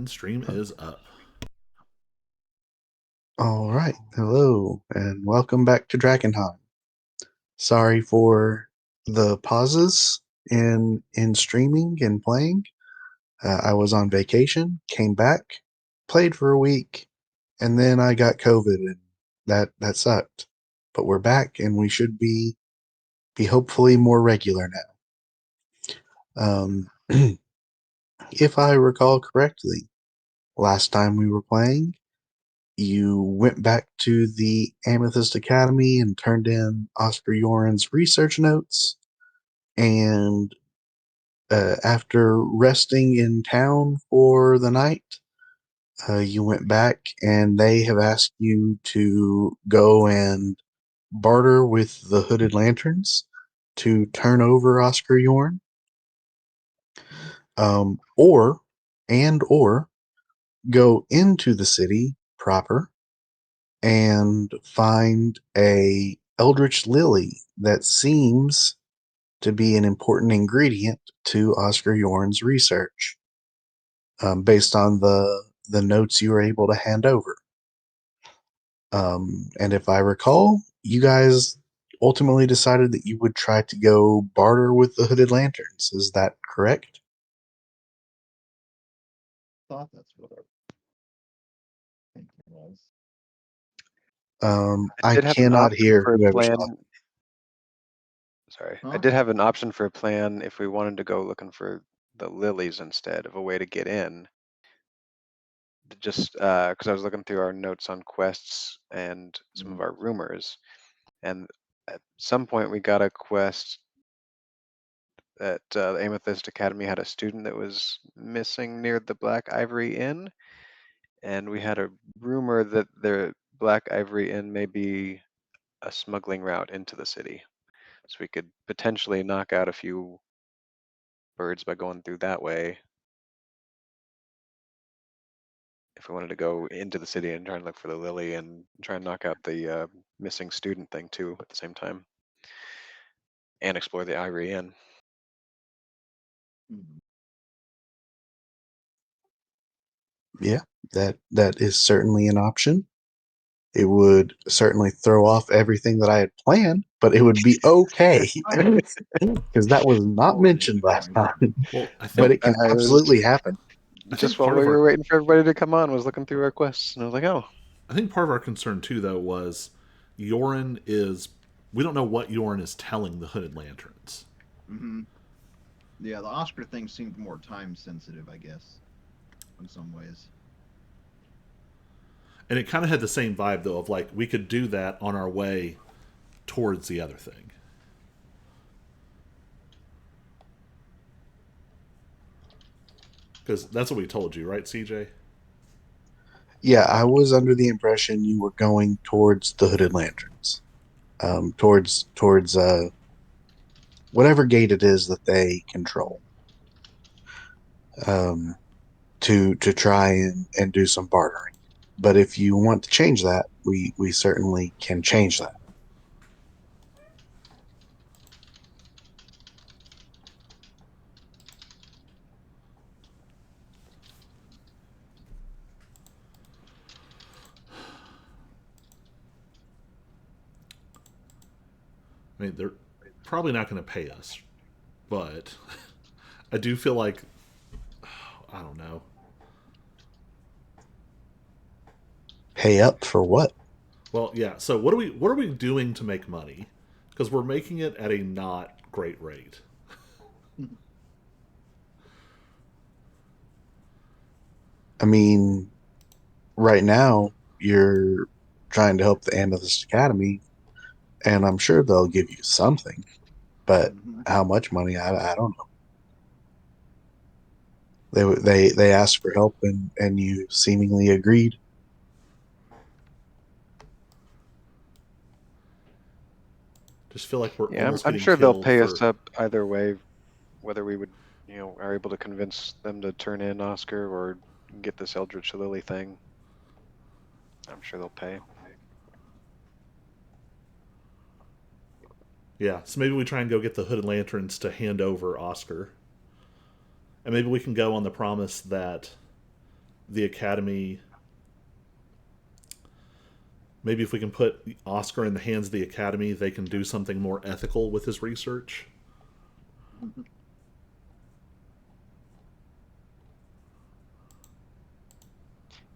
and stream is up. All right. Hello, and welcome back to Drakkenheim. Sorry for the pauses in streaming and playing. I was on vacation, came back, played for a week, and then I got COVID, and that sucked. But we're back, and we should be hopefully more regular now. If I recall correctly, last time we were playing, you went back to the Amethyst Academy and turned in Oscar Yoren's research notes. And after resting in town for the night, you went back and they have asked you to go and barter with the Hooded Lanterns to turn over Oscar Yorn, or or go into the city proper and find a eldritch lily that seems to be an important ingredient to Oscar Yorn's research, based on the notes you were able to hand over. And if I recall, you guys ultimately decided that you would try to go barter with the Hooded Lanterns. Is that correct? Thought that's what our thinking was. I I did have an cannot option hear for a whoever's plan. talking. Sorry, I Huh? did have an option for a plan if we wanted to go looking for the lilies instead of a way to get in. Just because I was looking through our notes on quests and some of our rumors, and at some point we got a quest that the Amethyst Academy had a student that was missing near the Black Ivory Inn, and we had a rumor that the Black Ivory Inn may be a smuggling route into the city. So we could potentially knock out a few birds by going through that way if we wanted to go into the city and try and look for the lily and try and knock out the missing student thing too at the same time and explore the Ivory Inn. Yeah, that is certainly an option. It would certainly throw off everything that I had planned, but it would be okay because that was not mentioned last time. Well, I But think it can I was absolutely happen. just while part we of our were waiting for everybody to come on, was looking through our quests, and I was like, oh, concern too, though, was Yorin is. We don't know what Yorin is telling the Hooded Lanterns. Mm-hmm. Yeah, the Oscar thing seemed more time sensitive, I guess, in some ways. And it kind of had the same vibe, though, of like we could do that on our way towards the other thing. Because that's what we told you, right, CJ? Yeah, I was under the impression you were going towards the Hooded Lanterns, towards whatever gate it is that they control, um, to try and do some bartering. But if you want to change that, we certainly can change that. I mean, they're probably not going to pay us, but I do feel like I don't know. Pay up for what? Well, yeah. So what are we doing to make money? Because we're making it at a not great rate. I mean, right now you're trying to help the Amethyst Academy, and I'm sure they'll give you something. But Mm-hmm. how much money? I don't know. They asked for help, and you seemingly agreed. Just feel like we're yeah, I'm, almost I'm getting sure they'll killed pay us for. up either way, whether we would, are able to convince them to turn in Oscar or get this Eldritch Lily thing. I'm sure they'll pay. Yeah. So maybe we try and go get the Hooded Lanterns to hand over Oscar, and maybe we can go on the promise that the academy. Maybe if we can put Oscar in the hands of the academy, they can do something more ethical with his research.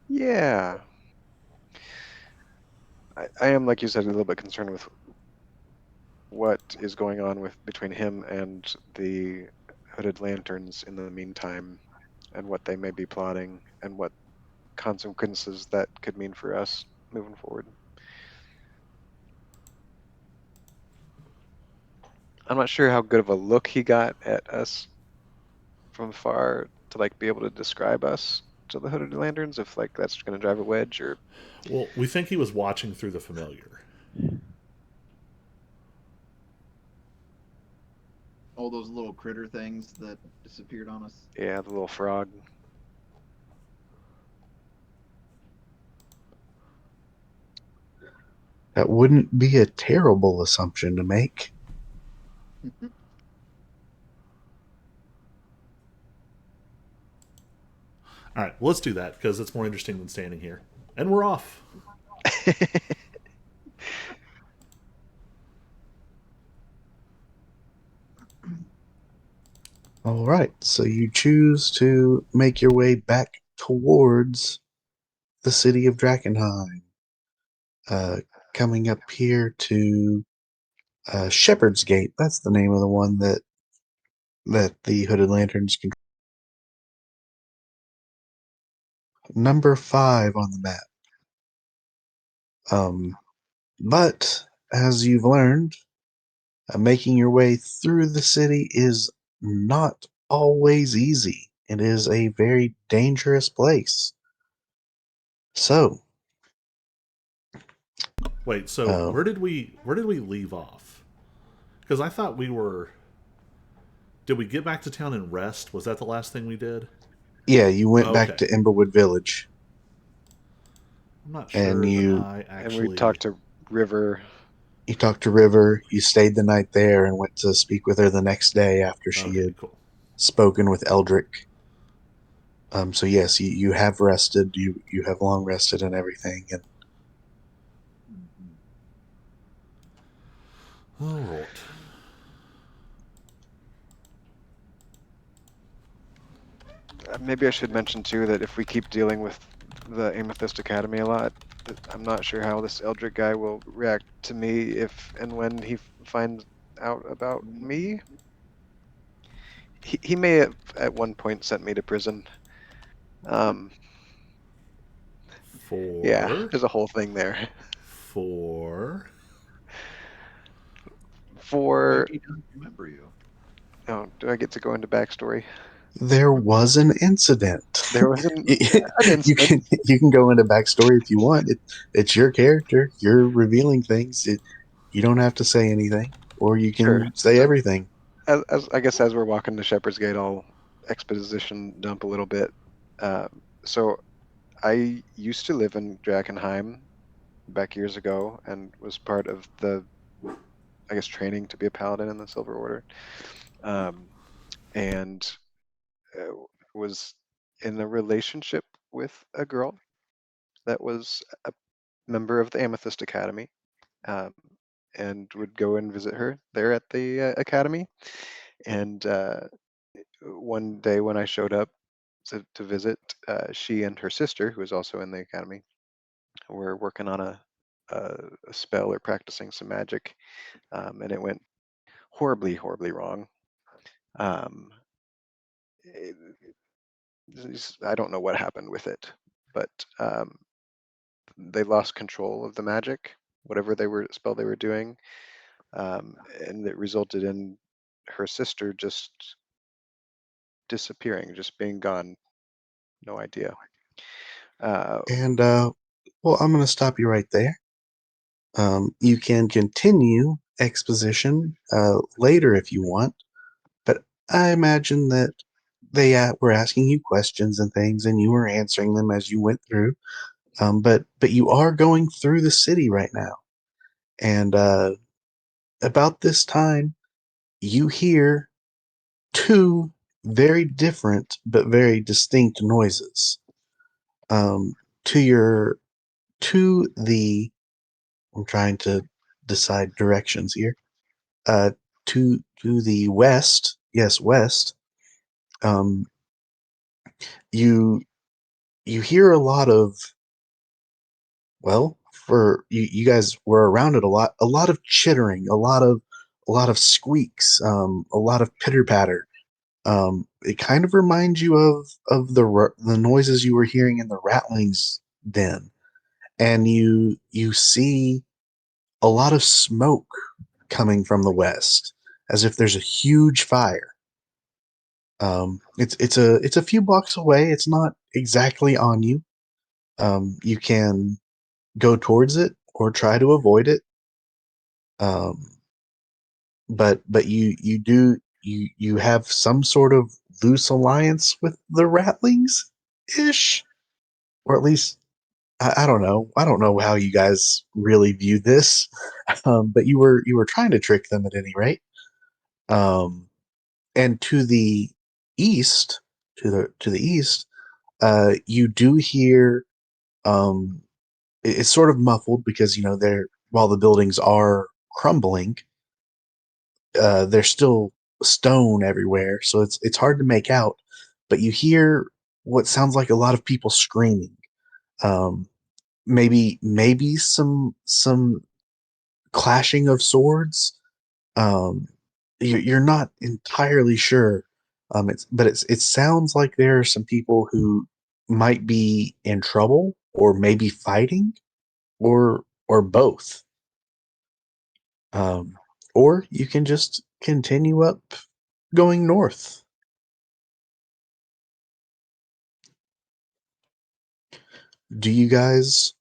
Yeah. I am, like you said, a little bit concerned with what is going on with between him and the Hooded Lanterns in the meantime, and what they may be plotting, and what consequences that could mean for us moving forward. I'm not sure how good of a look he got at us from far to like be able to describe us to the Hooded Lanterns, if like that's going to drive a wedge or. Well, we think he was watching through the familiar. All those little critter things that disappeared on us. Yeah, the little frog. That wouldn't be a terrible assumption to make. All right, well, let's do that because it's more interesting than standing here. And we're off. All right, so you choose to make your way back towards the city of Drakkenheim, coming up here to Shepherd's Gate. That's the name of the one that the Hooded Lanterns control. Number 5 on the map. But as you've learned, making your way through the city is not always easy. It is a very dangerous place. So, Wait, so uh, where did we leave off? Because I thought we were. Did we get back to town and rest? Was that the last thing we did? yeah, you went back Okay. to Emberwood Village, I'm not and sure that I And we actually. talked to River. you talked to River. You stayed the night there and went to speak with her the next day after she Okay, had cool. spoken with Eldrick. So yes, you have rested. You have long rested and everything, and All right. Maybe I should mention too that if we keep dealing with the Amethyst Academy a lot, that I'm not sure how this Eldrick guy will react to me if and when he finds out about me. He may have at one point sent me to prison. Um, yeah, For. there's a whole thing there. For. For Might he not remember you? oh, do I get to go into backstory? there was an incident. There was an you incident. can go into backstory if you want. It's your character. You're revealing things. You don't have to say anything, or you Sure. can say everything. As I guess as we're walking to Shepherd's Gate, I'll exposition dump a little bit. Uh, so I used to live in Drakkenheim back years ago and was part of the, I guess, training to be a paladin in the Silver Order. Um, and uh, was in a relationship with a girl that was a member of the Amethyst Academy, um, and would go and visit her there at the academy. And one day when I showed up to visit, she and her sister, who was also in the academy, were working on a spell or practicing some magic, and it went horribly, horribly wrong. Um, it, I don't know what happened with it, but they lost control of the magic, whatever spell they were doing, and it resulted in her sister just disappearing, just being gone. No idea. Uh, And well, I'm going to stop you right there. You can continue exposition later if you want, but I imagine that they were asking you questions and things, and you were answering them as you went through. But you are going through the city right now, and about this time, you hear two very different but very distinct noises. Um, to your to the I'm trying to decide directions here. Uh, to the west, yes, west. Um, you you hear a lot of well, for you guys were around it a lot of chittering, a lot of squeaks, a lot of pitter patter. It kind of reminds you of the noises you were hearing in the rattlings den, and you see a lot of smoke coming from the west, as if there's a huge fire. It's a few blocks away. It's not exactly on you. You can go towards it or try to avoid it. Um, but you have some sort of loose alliance with the Ratlings ish, or at least I don't know. I don't know how you guys really view this, but you were trying to trick them at any rate. Um, and to the east, to the east, you do hear um, it's sort of muffled because you know they're while the buildings are crumbling, there's still stone everywhere, so it's hard to make out. But you hear what sounds like a lot of people screaming. Um, maybe some clashing of swords. Um, you're not entirely sure. It sounds like there are some people who might be in trouble, or maybe fighting, or both. Um, or you can just continue up going north. Do you guys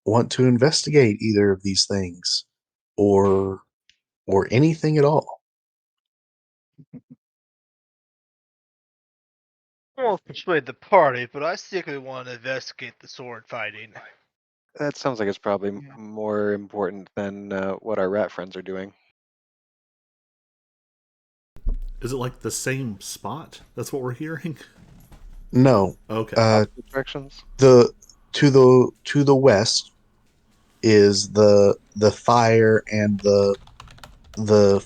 want to investigate either of these things, or anything at all? I won't persuade the party, but I secretly want to investigate the sword fighting. That sounds like it's probably Yeah. more important than what our rat friends are doing. Is it like the same spot? That's what we're hearing. No. Okay. Opposite directions? The to the west is the fire and the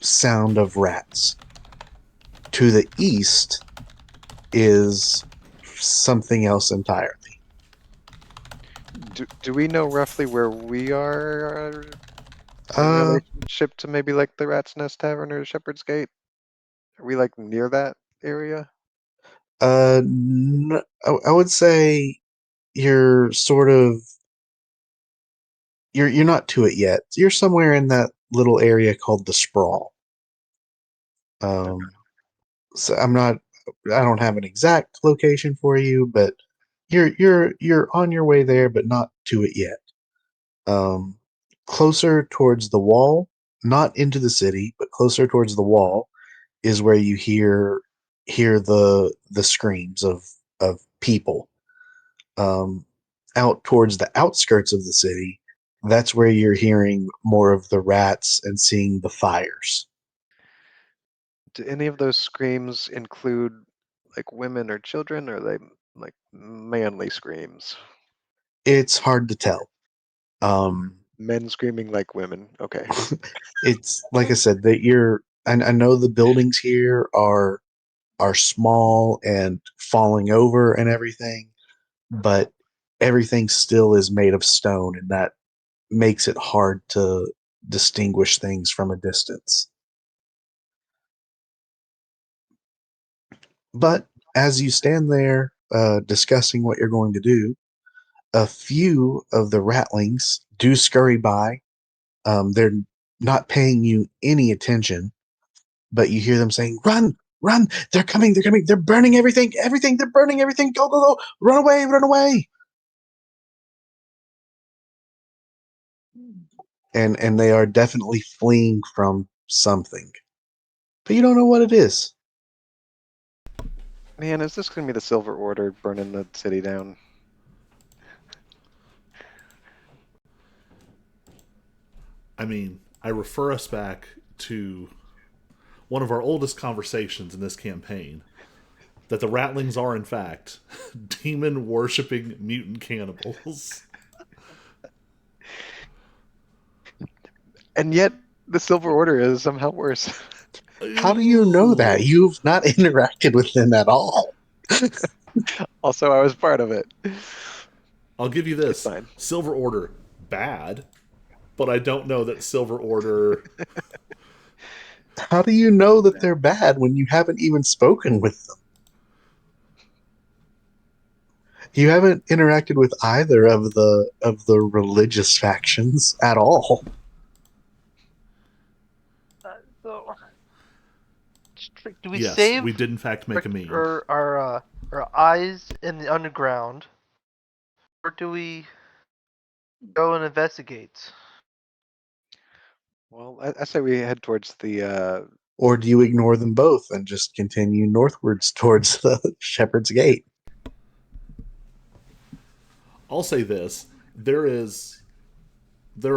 sound of rats. To the east is something else entirely. Do we know roughly where we are in Uh, relationship to maybe like the Rat's Nest Tavern or Shepherd's Gate? Are we like near that area? I would say you're sort of you're not to it yet. You're somewhere in that little area called the Sprawl. Um, so I don't have an exact location for you, but you're on your way there, but not to it yet. Um, closer towards the wall, not into the city, but closer towards the wall is where you hear the screams of people. Um, out towards the outskirts of the city, that's where you're hearing more of the rats and seeing the fires. Do any of those screams include like women or children, or are they like manly screams? It's hard to tell. Um, Men screaming like women. Okay. it's like I said that I know the buildings here are small and falling over and everything, but everything still is made of stone, and that makes it hard to distinguish things from a distance. But as you stand there discussing what you're going to do, a few of the ratlings do scurry by. They're not paying you any attention, but you hear them saying, "Run, run! They're coming! They're coming! They're burning everything! Everything! They're burning everything! Go, go, go! Run away! Run away!" And they are definitely fleeing from something, but you don't know what it is. Man, is this gonna be the Silver Order burning the city down? I mean, I refer us back to one of our oldest conversations in this campaign. that the Ratlings are, in fact, demon worshipping mutant cannibals. And yet, the Silver Order is somehow worse. How do you know that? You've not interacted with them at all. Also, I was part of it. I'll give you It's this: fine. Silver Order bad, but I don't know that Silver Order. How do you know that they're bad when you haven't even spoken with them? You haven't interacted with either of the religious factions at all. So, do we Yes, save we did in fact make a meme. our eyes in the underground, or do we go and investigate? Well, I say we head towards the. Or do you ignore them both and just continue northwards towards the Shepherd's Gate? I'll say this: there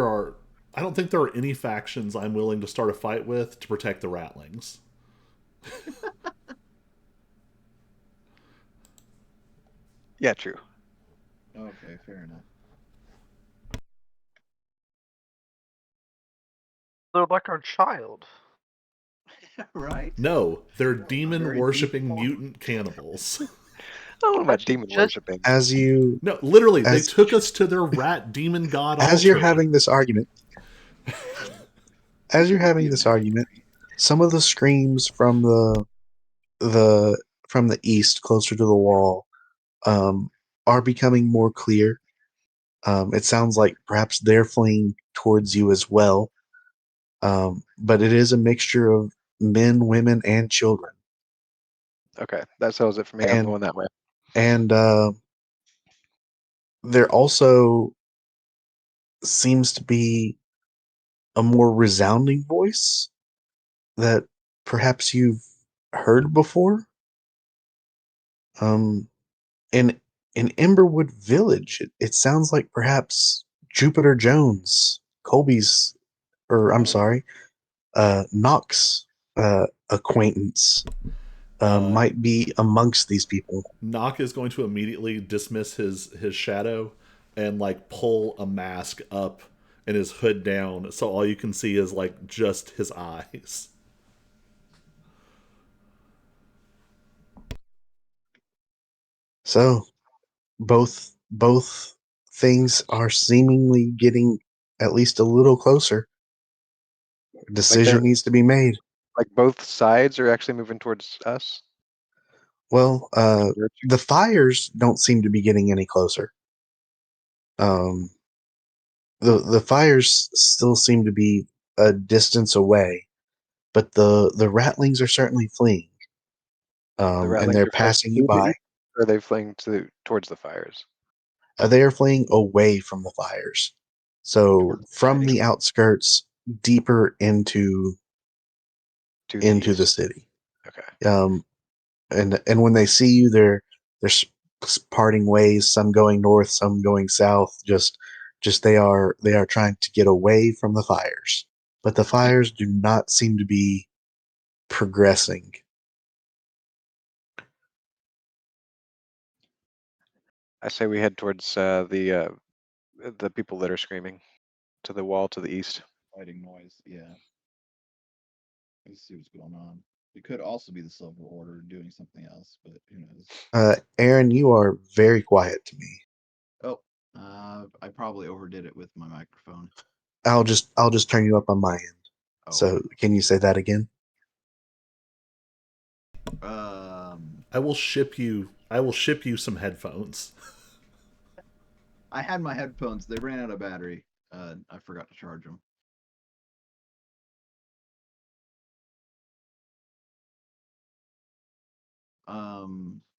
are. I don't think there are any factions I'm willing to start a fight with to protect the Ratlings. Yeah, true. Okay, fair enough. They're like our child. Right? No, they're A demon very deep worshipping thought. mutant cannibals. I don't know about demon Just worshipping. As you No, literally, they as took us to their rat demon god as you're altar. having this argument, as you're having Yeah. this argument, some of the screams from the from the east, closer to the wall, um, are becoming more clear. It sounds like perhaps they're fleeing towards you as well, but it is a mixture of men, women, and children. Okay, that settles it for me. I'm And going that way. and there also seems to be a more resounding voice that perhaps you've heard before. Um, in in Emberwood Village, it sounds like perhaps Jupiter Jones, Colby's, or I'm sorry, Knox acquaintance might be amongst these people. Nock is going to immediately dismiss his shadow and like pull a mask up and his hood down, so all you can see is like just his eyes. So both things are seemingly getting at least a little closer. A Like decision they're needs to be made. like both sides are actually moving towards us. Well, Converging. the fires don't seem to be getting any closer. Um, the fires still seem to be a distance away, but the ratlings are certainly fleeing. The And Rattlings they're are fleeing passing you to the by. east, or are they fleeing towards the fires? They are fleeing away from the fires. So Towards the from fighting the outskirts, deeper to the into the east. city. Okay. And when they see you, they're parting ways. Some going north, some going south. Just they are trying to get away from the fires. But the fires do not seem to be progressing. I say we head towards the people that are screaming to the wall to the east. Fighting noise. Yeah. Let's see what's going on. It could also be the Silver Order doing something else, but who knows? Aaron, you are very quiet to me. Oh, I probably overdid it with my microphone. I'll just turn you up on my end. Oh, So can you say that again? I will ship you some headphones. I had my headphones. They ran out of battery. I forgot to charge them.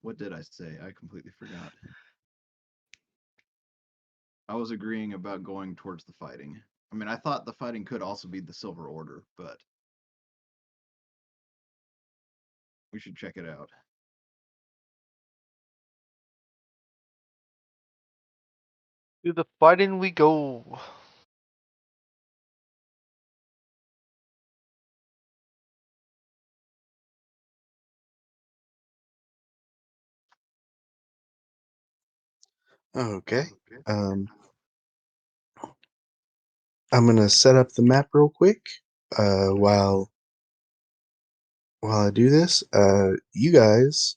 What did I say? I completely forgot. I was agreeing about going towards the fighting. I mean, I thought the fighting could also be the Silver Order, but we should check it out. To the fighting we go. Okay. Um, I'm gonna set up the map real quick. While I do this, you guys,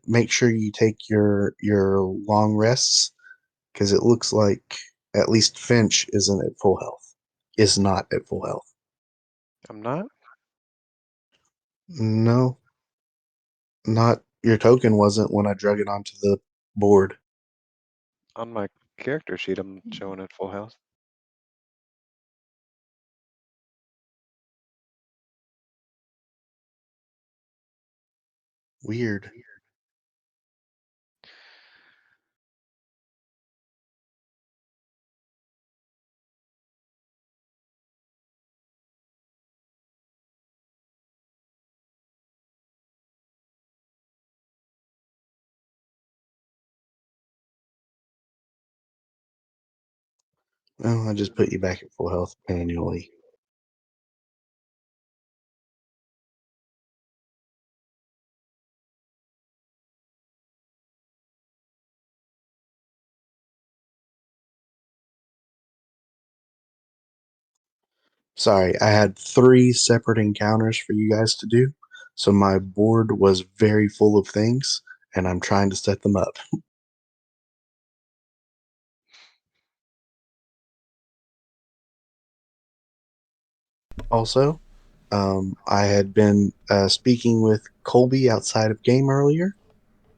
make sure you take your long rests because it looks like at least Finch isn't at full health. Is not at full health. I'm not. No, not your token wasn't when I drug it onto the board. On my character sheet, I'm showing at full health. Weird. Well, I just put you back at full health manually. Sorry, I had 3 separate encounters for you guys to do, so my board was very full of things, and I'm trying to set them up. Also, I had been speaking with Colby outside of game earlier,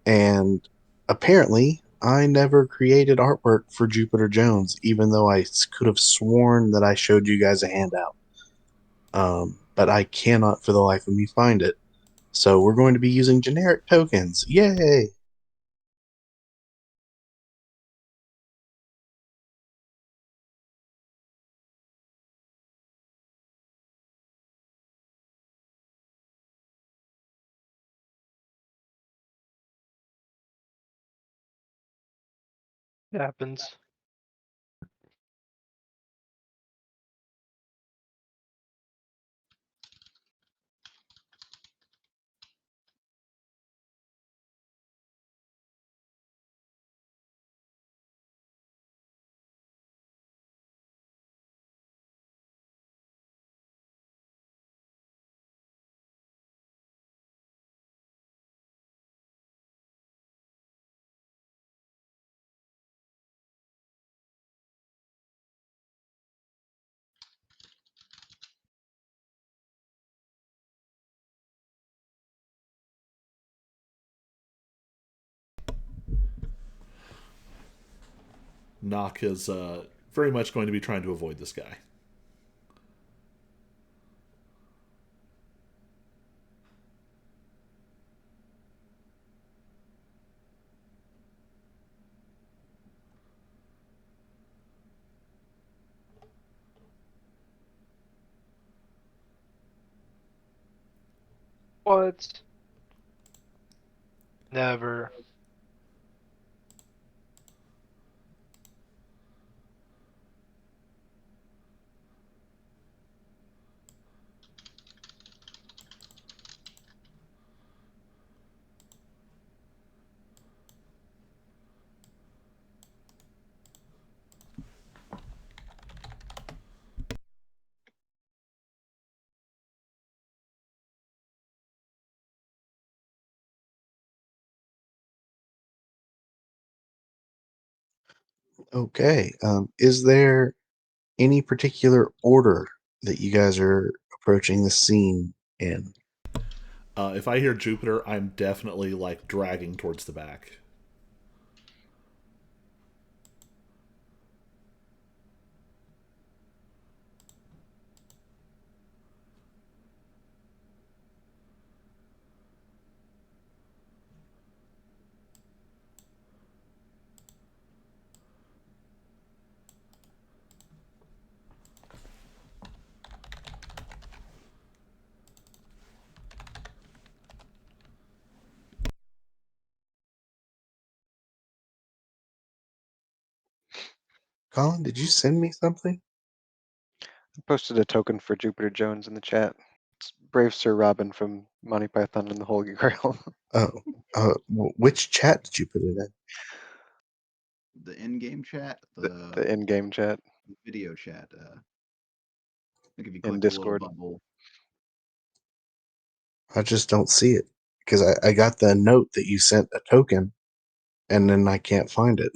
and apparently I never created artwork for Jupiter Jones, even though I could have sworn that I showed you guys a handout. But I cannot for the life of me find it. So we're going to be using generic tokens. Yay! It happens. Nock is very much going to be trying to avoid this guy. What? Never. Okay. Is there any particular order that you guys are approaching the scene in? If I hear Jupiter, I'm definitely like dragging towards the back. Colin, did you send me something? I posted a token for Jupiter Jones in the chat. It's Brave Sir Robin from Monty Python and the Holy Grail. Oh, which chat did you put it in? the in-game chat, The in-game chat video chat. Like if you in click the little Discord. bubble. I just don't see it because I got the note that you sent a token, and then I can't find it.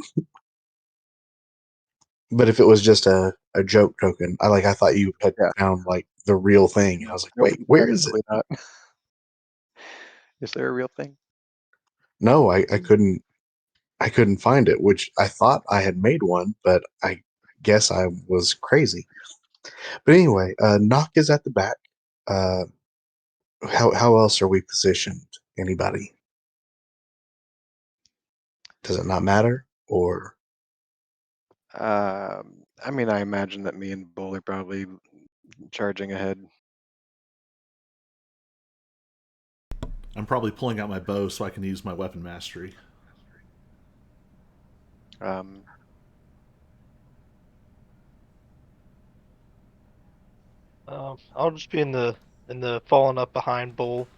But if it was just a joke token, I thought you had Yeah. found like the real thing. I was like, Nope, wait, where is it? absolutely not. Is there a real thing? No, I couldn't find it, which I thought I had made one, but I guess I was crazy. But anyway, Knock is at the back. Uh, how else are we positioned? Anybody? Does it not matter? Or I mean, I imagine that me and Bull are probably charging ahead. I'm probably pulling out my bow so I can use my weapon mastery. Um, I'll just be in the falling up behind Bull.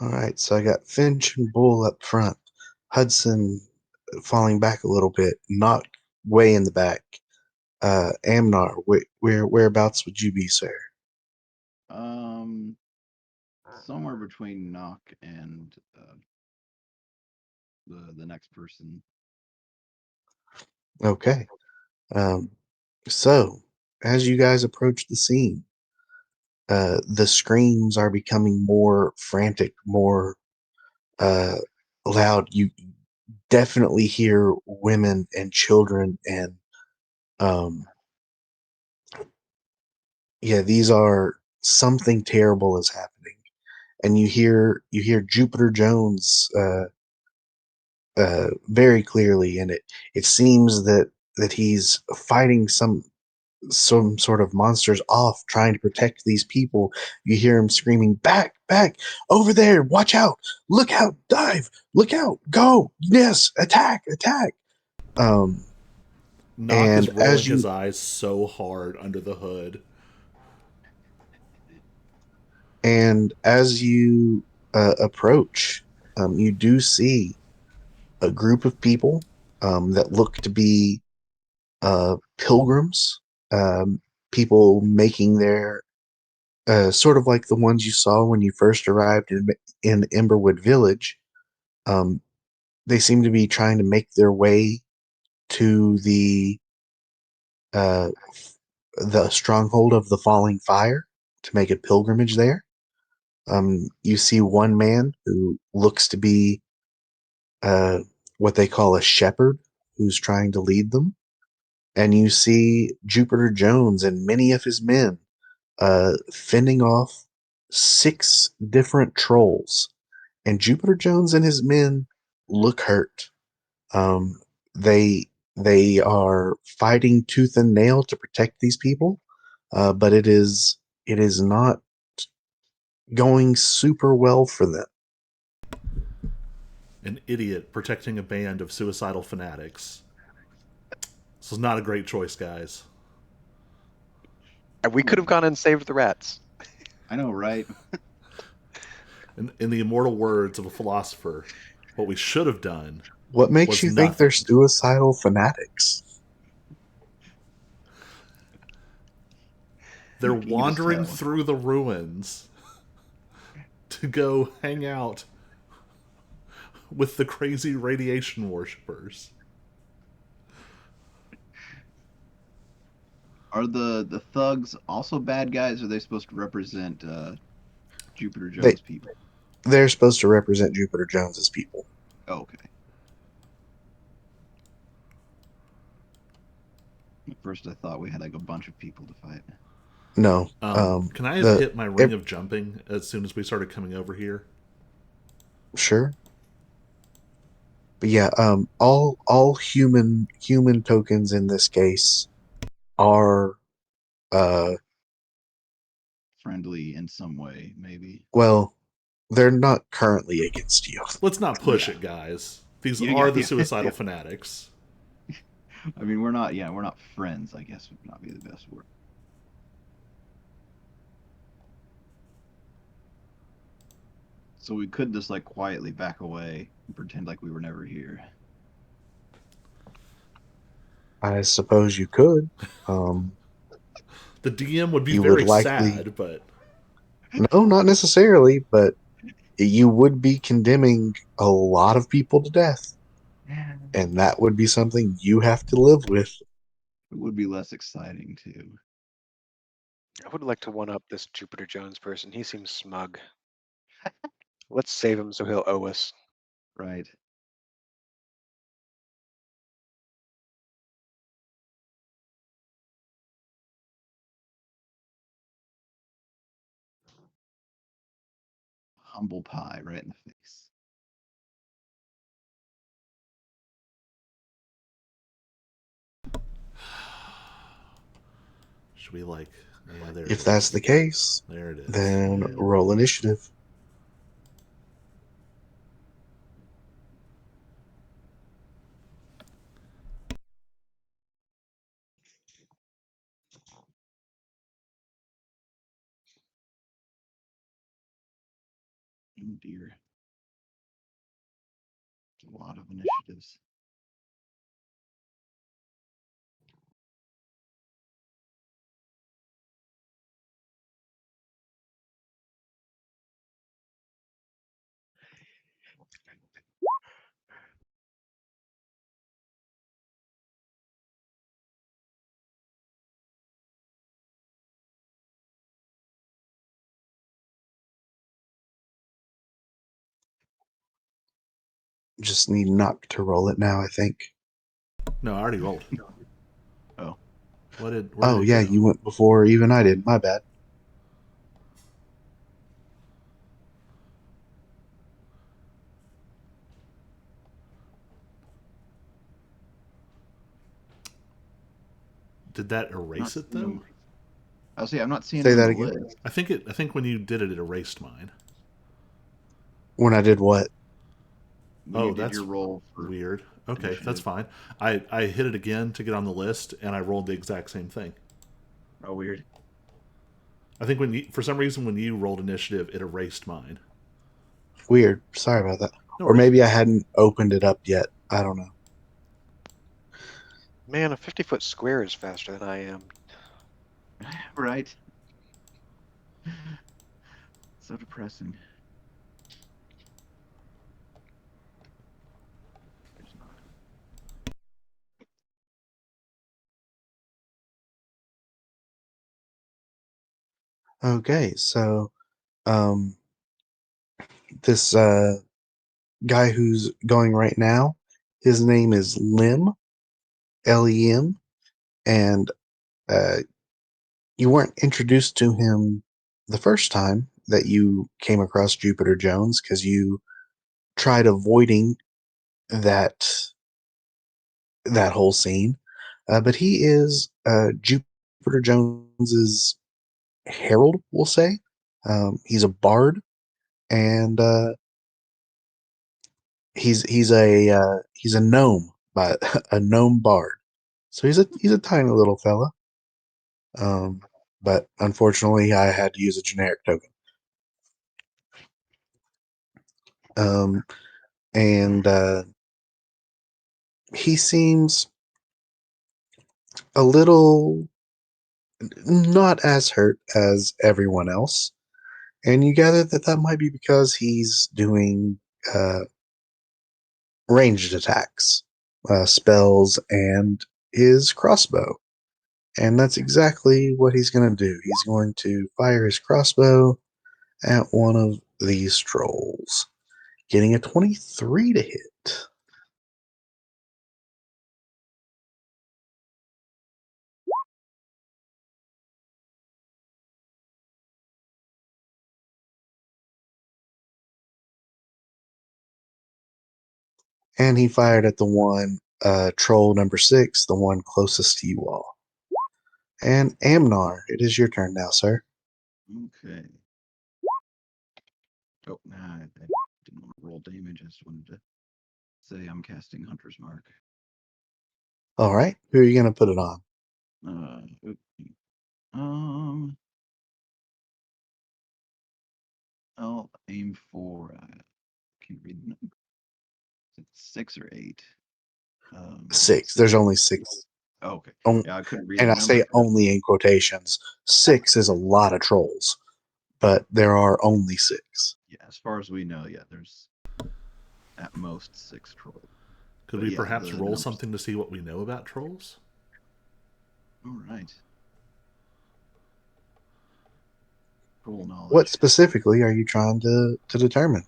all right, so I got Finch and Bull up front, Hudson falling back a little bit, not way in the back. Amnar, whereabouts would you be, sir? Um, somewhere between Knock and the next person. Okay. Um, so as you guys approach the scene, the screams are becoming more frantic, more uh, loud. You definitely hear women and children, and um, yeah, these are something terrible is happening. And you hear Jupiter Jones very clearly, and it seems that he's fighting some sort of monsters off, trying to protect these people. You hear him screaming, back, back, over there, watch out, look out, dive, look out, go, yes, attack, attack. Um, Nock is and rolling as his you eyes so hard under the hood. and as you approach, you do see a group of people that look to be pilgrims, people making their sort of like the ones you saw when you first arrived in Emberwood Village. Um, they seem to be trying to make their way to uh, the stronghold of the Falling Fire to make a pilgrimage there. You see one man who looks to be uh, what they call a shepherd who's trying to lead them. And you see Jupiter Jones and many of his men fending off 6 different trolls. And Jupiter Jones and his men look hurt. Um, they they are fighting tooth and nail to protect these people, but it is not going super well for them. An idiot protecting a band of suicidal fanatics. This is not a great choice, guys. and we could have gone and saved the rats. I know, right? In the immortal words of a philosopher, what we should have done What makes was you think they're nothing. suicidal fanatics? They're You can just wandering tell. through the ruins to go hang out with the crazy radiation worshippers. Are the thugs also bad guys? Or are they supposed to represent Jupiter They Jones people? they're supposed to represent Jupiter Jones's people. Oh, okay. At first, I thought we had like a bunch of people to fight. No, Can I have the hit my ring ev- of jumping as soon as we started coming over here? sure. But yeah, all human tokens in this case are uh Friendly in some way, maybe. well, they're not currently against you. Let's not push Yeah. it, guys. These Yeah, are the yeah, suicidal yeah. fanatics. I mean, we're not. Yeah, we're not friends. I guess would not be the best word. So we could just like quietly back away and pretend like we were never here. I suppose you could. Um, The DM would be you would very likely, sad, but no, not necessarily, but you would be condemning a lot of people to death, It and that would be something you have to live with. would be less exciting too. I would like to one up this Jupiter Jones person. He seems smug. Let's save him so he'll owe us. Right. Humble pie right in the face. should we like? Yeah, there it If that's is. the case, There it is. then Yeah. roll initiative. Oh dear. A lot of initiatives. Just need Knock to roll it now, I think. No, I already rolled. Oh, What did? Where did Oh, it yeah, go? you went before even I did. My bad. Did that not erase it though? seeing. I'll say I'm not seeing Say it on that the again. list. I think it. I think when you did it, it erased mine. When I did what? When you Oh, did your that's roll for weird. Okay, that's initiative. fine. I hit it again to get on the list, and I rolled the exact same thing. Oh, weird. I think when you, for some reason, when you rolled initiative, it erased mine. Weird. Sorry about that. No Or worries. maybe I hadn't opened it up yet. I don't know. Man, a 50-foot square is faster than I am. Right. So depressing. There's not. Okay, so um, this guy who's going right now, his name is Lim, Lem, and uh, you weren't introduced to him the first time that you came across Jupiter Jones because you tried avoiding that that whole scene. But he is Jupiter Jones's herald, we'll say. He's a bard, and he's a gnome, but a gnome bard. So he's a tiny little fella. Um, but unfortunately, I had to use a generic token. Um, and he seems a little not as hurt as everyone else. And you gather that that might be because he's doing uh, ranged attacks, spells, and his crossbow. And that's exactly what he's going to do. He's going to fire his crossbow at one of these trolls, getting a 23 to hit. and he fired at the one, troll number 6, the one closest to you all. And Amnar, it is your turn now, sir. Okay. Oh, nah, I didn't want to roll damage. I just wanted to say I'm casting Hunter's Mark. All right, who are you going to put it on? I'll aim for. Can't read the number. Is it 6 or 8? 6. There's only 6. Oh, okay. On- Yeah, I couldn't read and the I say number. only in quotations. 6 is a lot of trolls, but there are only 6. Yeah, as far as we know, yeah, there's at most 6 trolls. Could But we yeah, perhaps the roll numbers- something to see what we know about trolls? All right. Troll knowledge. What specifically are you trying to determine?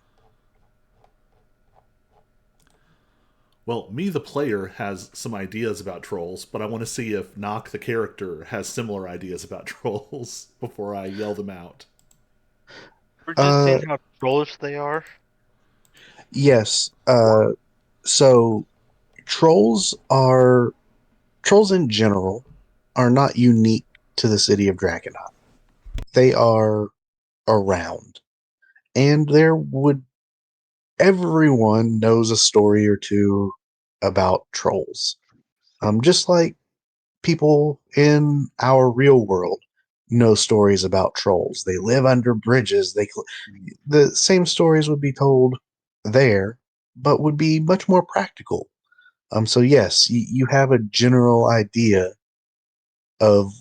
Well, me, the player, has some ideas about trolls, but I want to see if Nock, the character, has similar ideas about trolls before I yell them out. We're just Uh, seeing how trollish they are. yes. So trolls in general are not unique to the city of Drakkenheim. They are around, and everyone knows a story or two about trolls. Just like people in our real world know stories about trolls. They live under bridges. The same stories would be told there, but would be much more practical. So yes, you have a general idea of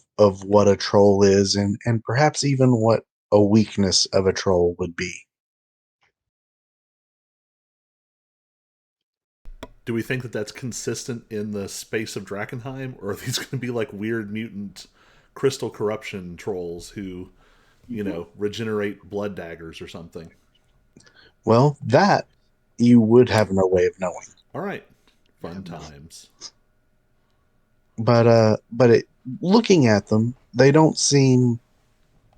what a troll is, and perhaps even what a weakness of a troll would be. Do we think that that's consistent in the space of Drakkenheim, or are these going to be like weird mutant crystal corruption trolls who, regenerate blood daggers or something? Well, that you would have no way of knowing. All right, fun Yeah, no. times. But looking at them, they don't seem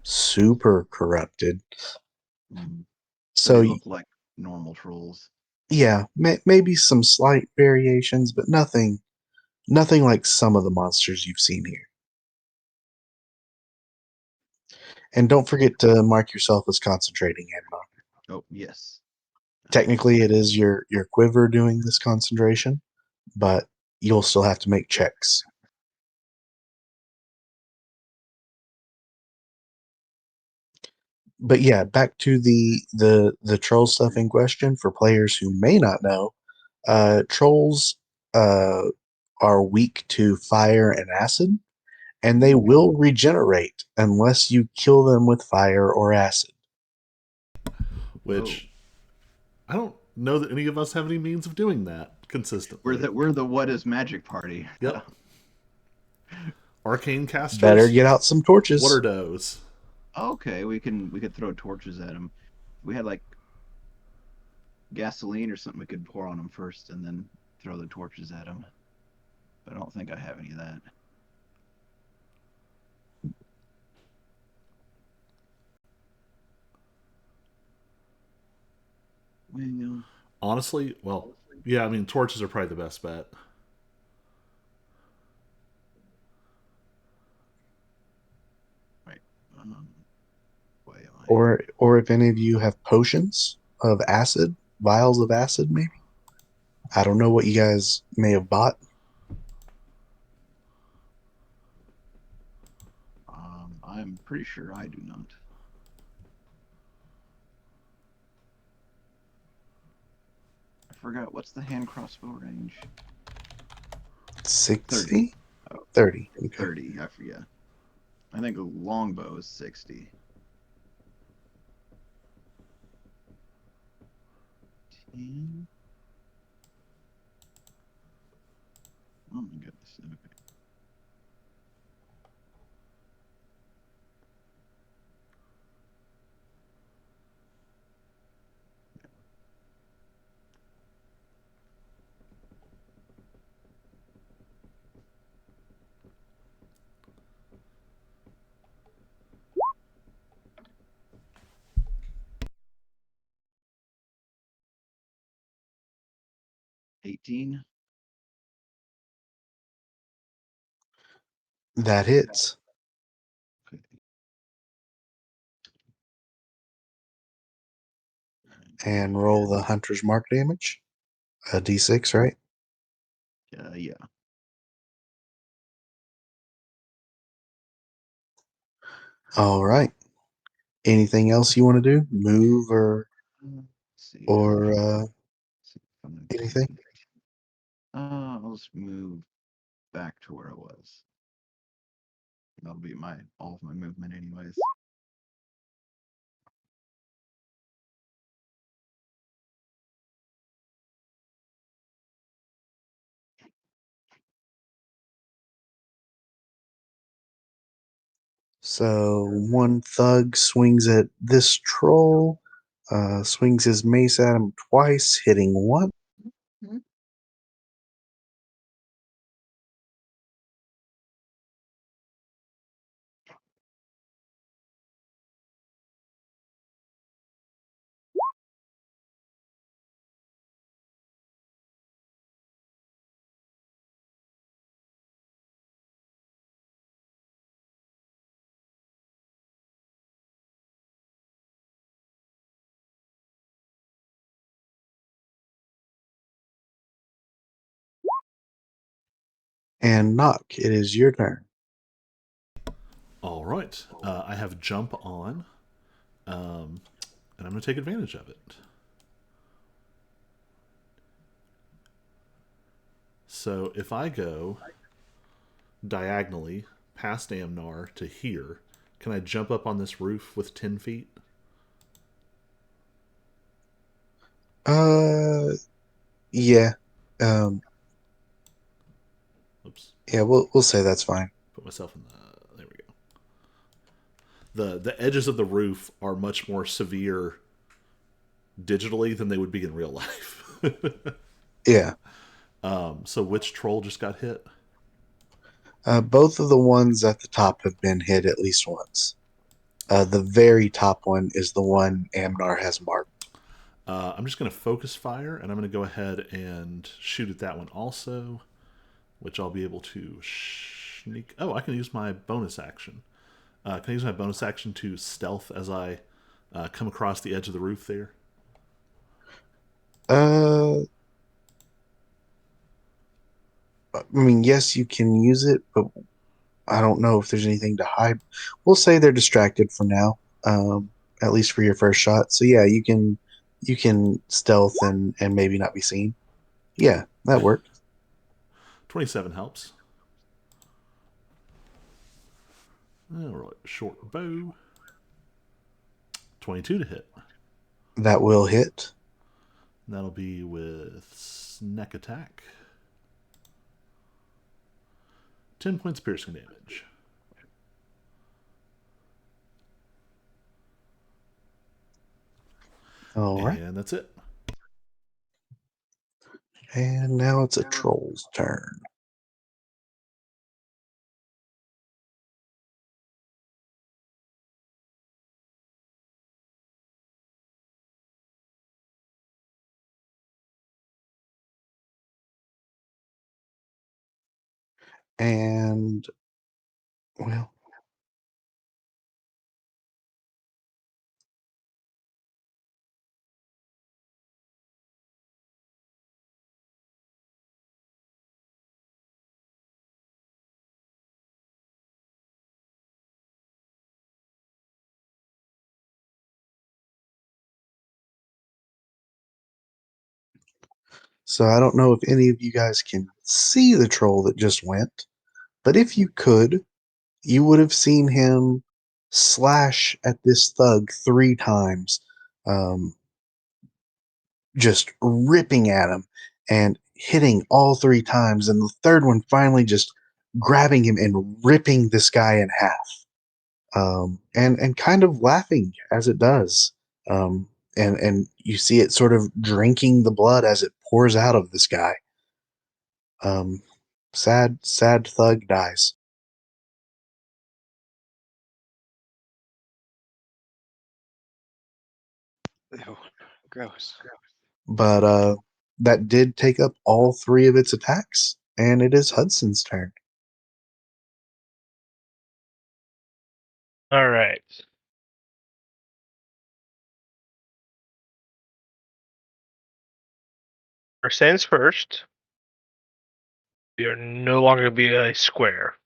super corrupted. So So they look like normal trolls. yeah, maybe some slight variations, but nothing like some of the monsters you've seen here. And don't forget to mark yourself as concentrating, Amnon. Oh, yes. Technically, it is your quiver doing this concentration, but you'll still have to make checks. But yeah, back to the troll stuff in question. For players who may not know, trolls are weak to fire and acid, and they will regenerate unless you kill them with fire or acid. Which I don't know that any of us have any means of doing that consistently. We're the what is magic party. Yep. Arcane casters. Better get out some torches. What are those? Okay, we could throw torches at them. We had like gasoline or something we could pour on them first, and then throw the torches at them. But I don't think I have any of that. Well, Honestly, well, yeah, I mean, torches are probably the best bet. right. Why am I? Or if any of you have potions of acid, vials of acid, maybe. I don't know what you guys may have bought. I'm pretty sure I do not. I forgot what's the hand crossbow range. 60? Oh, 30. Okay. 30. I forget. I think a longbow is 60. 10. Oh my goodness. Okay. 18. That hits. Okay. And roll the hunter's mark damage. A d6, right? Yeah. All right. Anything else you want to do? Move or Let's see. or Let's see if I'm gonna anything? I'll just move back to where I was. That'll be all of my movement, anyways. So one thug swings at this troll, swings his mace at him twice, hitting one. And knock. It is your turn. All right. I have jump on, and I'm going to take advantage of it. So if I go diagonally past Amnar to here, can I jump up on this roof with 10 feet? Yeah. Um, Oops. yeah, we'll say that's fine. Put myself in the... There we go. The edges of the roof are much more severe digitally than they would be in real life. Yeah. So which troll just got hit? Both of the ones at the top have been hit at least once. The very top one is the one Amnar has marked. I'm just going to focus fire, and I'm going to go ahead and shoot at that one also, which I'll be able to sneak. Oh, I can use my bonus action. Can I use my bonus action to stealth as I come across the edge of the roof there? I mean, yes, you can use it, but I don't know if there's anything to hide. We'll say they're distracted for now, at least for your first shot. So yeah, you can stealth and maybe not be seen. Yeah, that worked. 27 helps. All right, short bow. 22 to hit. That will hit. That'll be with sneak attack. 10 points piercing damage. All right, And that's it. and now it's a troll's turn. And well, so I don't know if any of you guys can see the troll that just went, but if you could, you would have seen him slash at this thug 3 times, um, just ripping at him and hitting all 3 times, and the third one finally just grabbing him and ripping this guy in half, and kind of laughing as it does. And you see it sort of drinking the blood as it pours out of this guy. Sad thug dies. Ew, gross. But that did take up all 3 of its attacks, and it is Hudson's turn. All right. First things first. We are no longer going to be a square.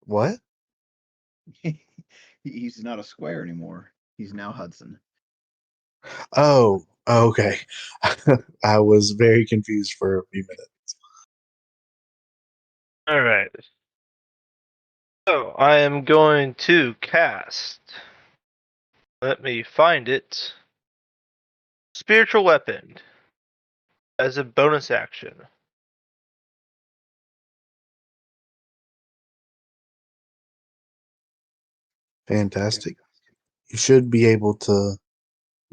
What? He's not a square anymore. He's now Hudson. Oh, okay. I was very confused for a few minutes. All right. So I am going to cast. Let me find it. Spiritual weapon as a bonus action. Fantastic. You should be able to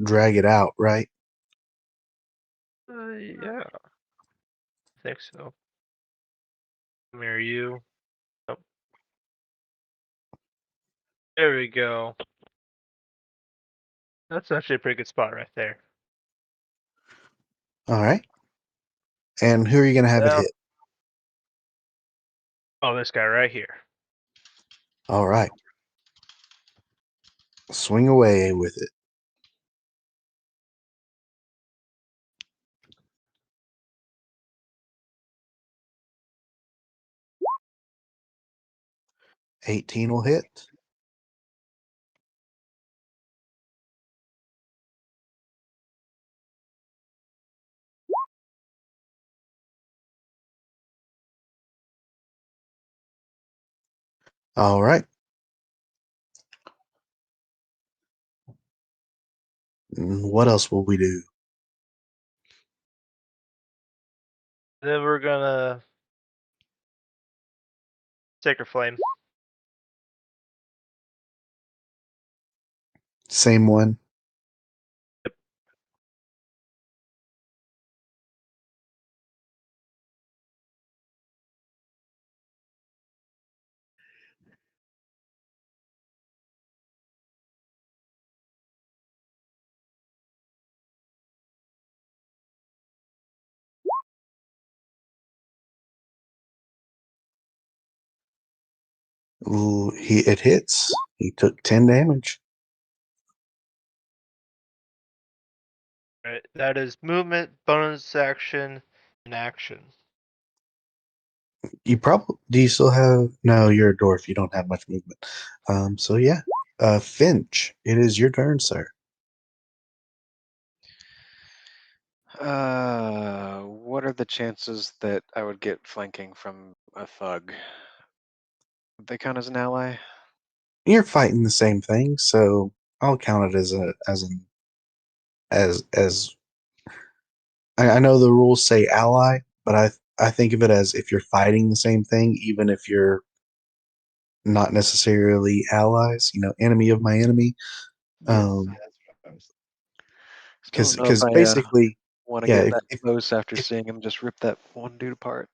drag it out, right? Yeah. I think so. Come here, you. Oh. There we go. That's actually a pretty good spot right there. All right. And who are you going to have it Now, hit? oh, this guy right here. All right. Swing away with it. $18 will hit. All right. What else will we do? Then we're gonna Sacred Flame. Same one. Ooh, it hits. He took 10 damage. Right. That is movement, bonus action, and action. You probably do. You still have? No, you're a dwarf. You don't have much movement. So yeah. Finch, it is your turn, sir. What are the chances that I would get flanking from a thug? Would they count as an ally? You're fighting the same thing, so I'll count it as I know the rules say ally, but I think of it as if you're fighting the same thing, even if you're not necessarily allies. Enemy of my enemy. Yes, yeah, that's what I was. Still don't know if Because I basically, want to yeah, get that close after seeing him just rip that one dude apart.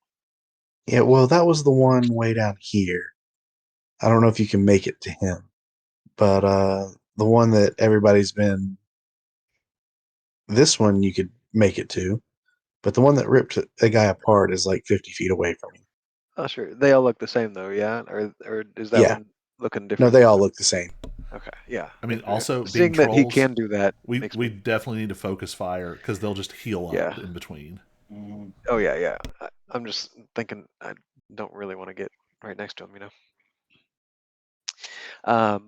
yeah. Well, that was the one way down here. I don't know if you can make it to him, but the one that everybody's been, this one you could make it to, but the one that ripped a guy apart is like 50 feet away from you. Oh, sure. They all look the same though, yeah? Or is that Yeah, one looking no, different they than all the? look the same. Okay, yeah. I mean, If also being seeing that he trolls, can do that we makes we me, definitely need to focus fire because they'll just heal yeah. up in between. Mhm. Oh yeah, yeah. I'm just thinking I don't really want to get right next to him, you know. I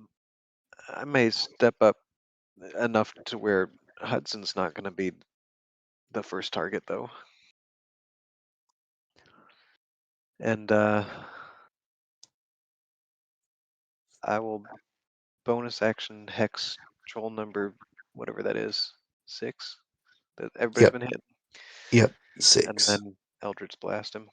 may step up enough to where Hudson's not going to be the first target though. And I will bonus action hex troll number whatever that is, 6 that everybody's Yep, been hit, yep, and 6. then Eldritch blast him.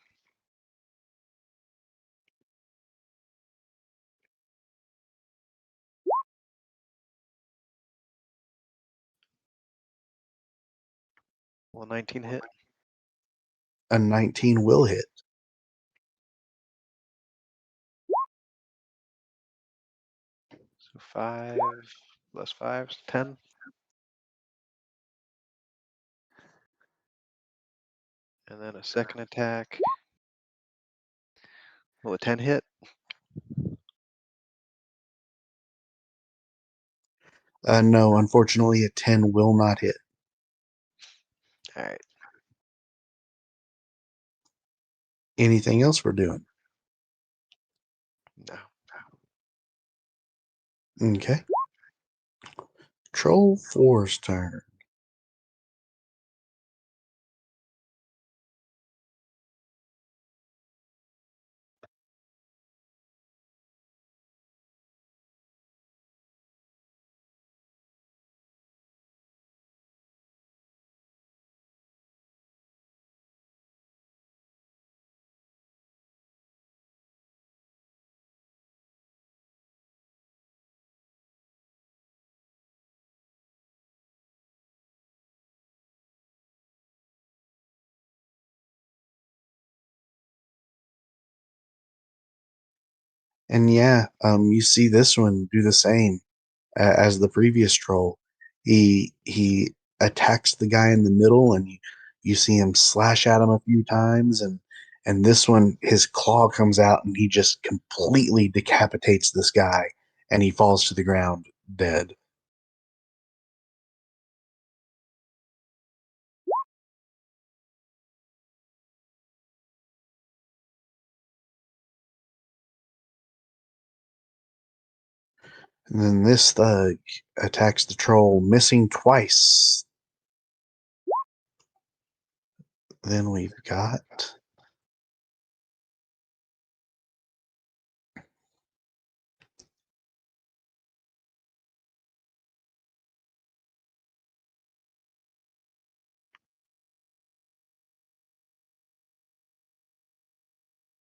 Will 19 hit? A 19 will hit. So 5 plus 5 is 10. And then a second attack. Will a 10 hit? No, unfortunately, a 10 will not hit. All right. Anything else we're doing? No. Okay. Troll 4's turn. And yeah, you see this one do the same as the previous troll. He attacks the guy in the middle, and you see him slash at him a few times, and this one his claw comes out, and he just completely decapitates this guy, and he falls to the ground dead. And then this thug attacks the troll, missing twice. Then we've got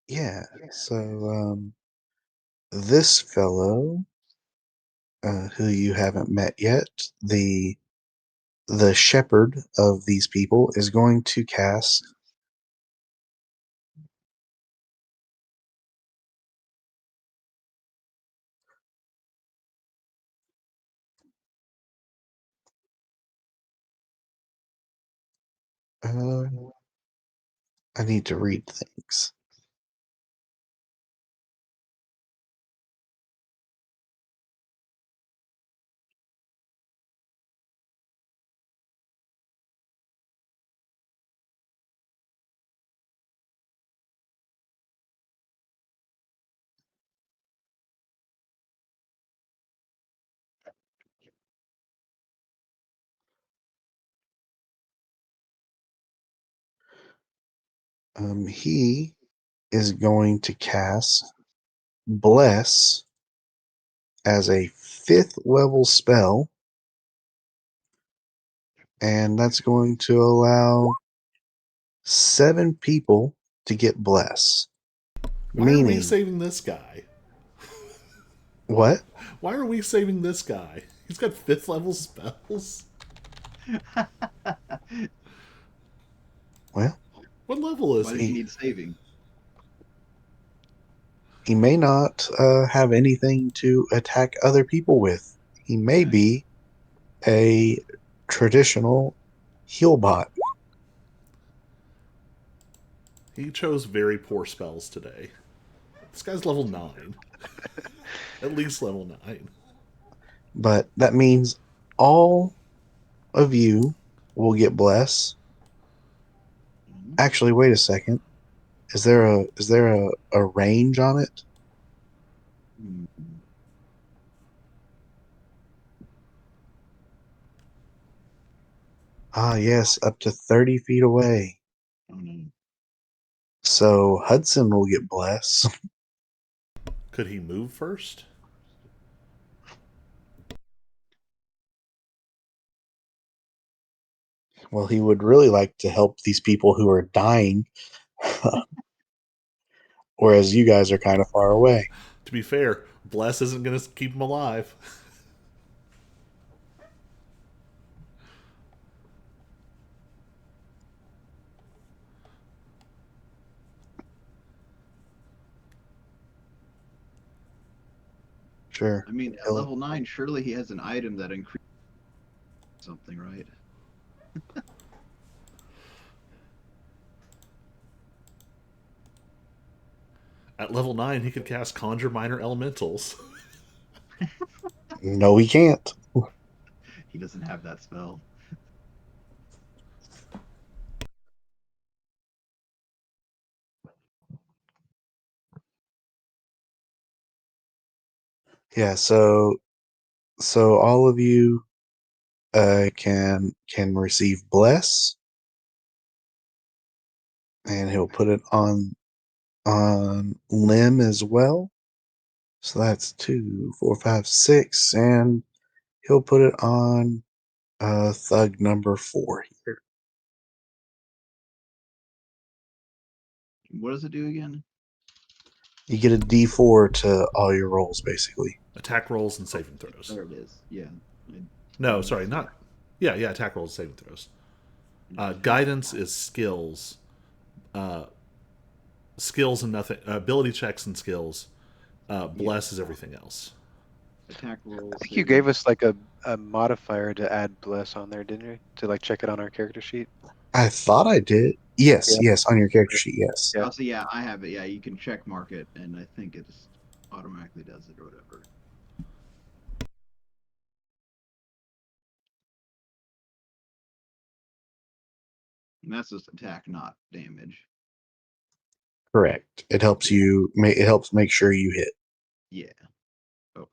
yeah. So this fellow, who you haven't met yet, the shepherd of these people, is going to cast uh, I need to read things. He is going to cast Bless as a 5th level spell, and that's going to allow 7 people to get Bless. Why are we Meaning, saving this guy? what? Why are we saving this guy? He's got 5th level spells. Well, What level is Why does he he? need saving? he may not have anything to attack other people with. He may Nice. be a traditional heal bot. He chose very poor spells today. This guy's level 9. At least level 9. But that means all of you will get Bless. Mhm. Actually, wait a second. Is there a range on it? Hmm. Ah, yes, up to 30 feet away. Oh no. So Hudson will get Bless. Could he move first? Well, he would really like to help these people who are dying, whereas you guys are kind of far away. To be fair, Bless isn't going to keep him alive. Sure. I mean, at level 9, surely he has an item that increases something, right? At level 9, he could cast Conjure Minor Elementals. No, he can't. He doesn't have that spell. Yeah, so all of you can receive bless, and he'll put it on limb as well. So that's 2, 4, 5, 6, and he'll put it on thug number 4 here. What does it do again? You get a D4 to all your rolls, basically. Attack rolls and saving throws. There it is. Yeah. No, sorry, not. Yeah, attack rolls and saving throws. Guidance is skills. Skills and nothing. Ability checks and skills. Bless is everything else. Attack rolls. I think you gave us like a modifier to add bless on there, didn't you? To like check it on our character sheet. I thought I did. Yes, Yeah. yes, on your character sheet, yes. Yeah. Oh, so yeah, I have it. Yeah, you can check mark it, and I think it just automatically does it or whatever. And that's just attack, not damage. Correct. It helps you. It helps make sure you hit. Yeah. Okay.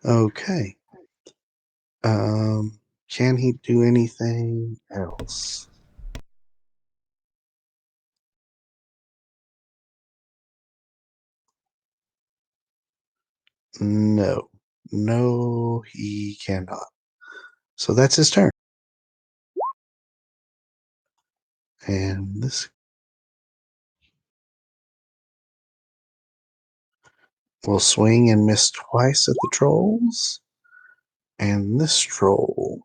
Okay. Can he do anything else? No. No, he cannot. So that's his turn. And this will swing and miss twice at the trolls. And this troll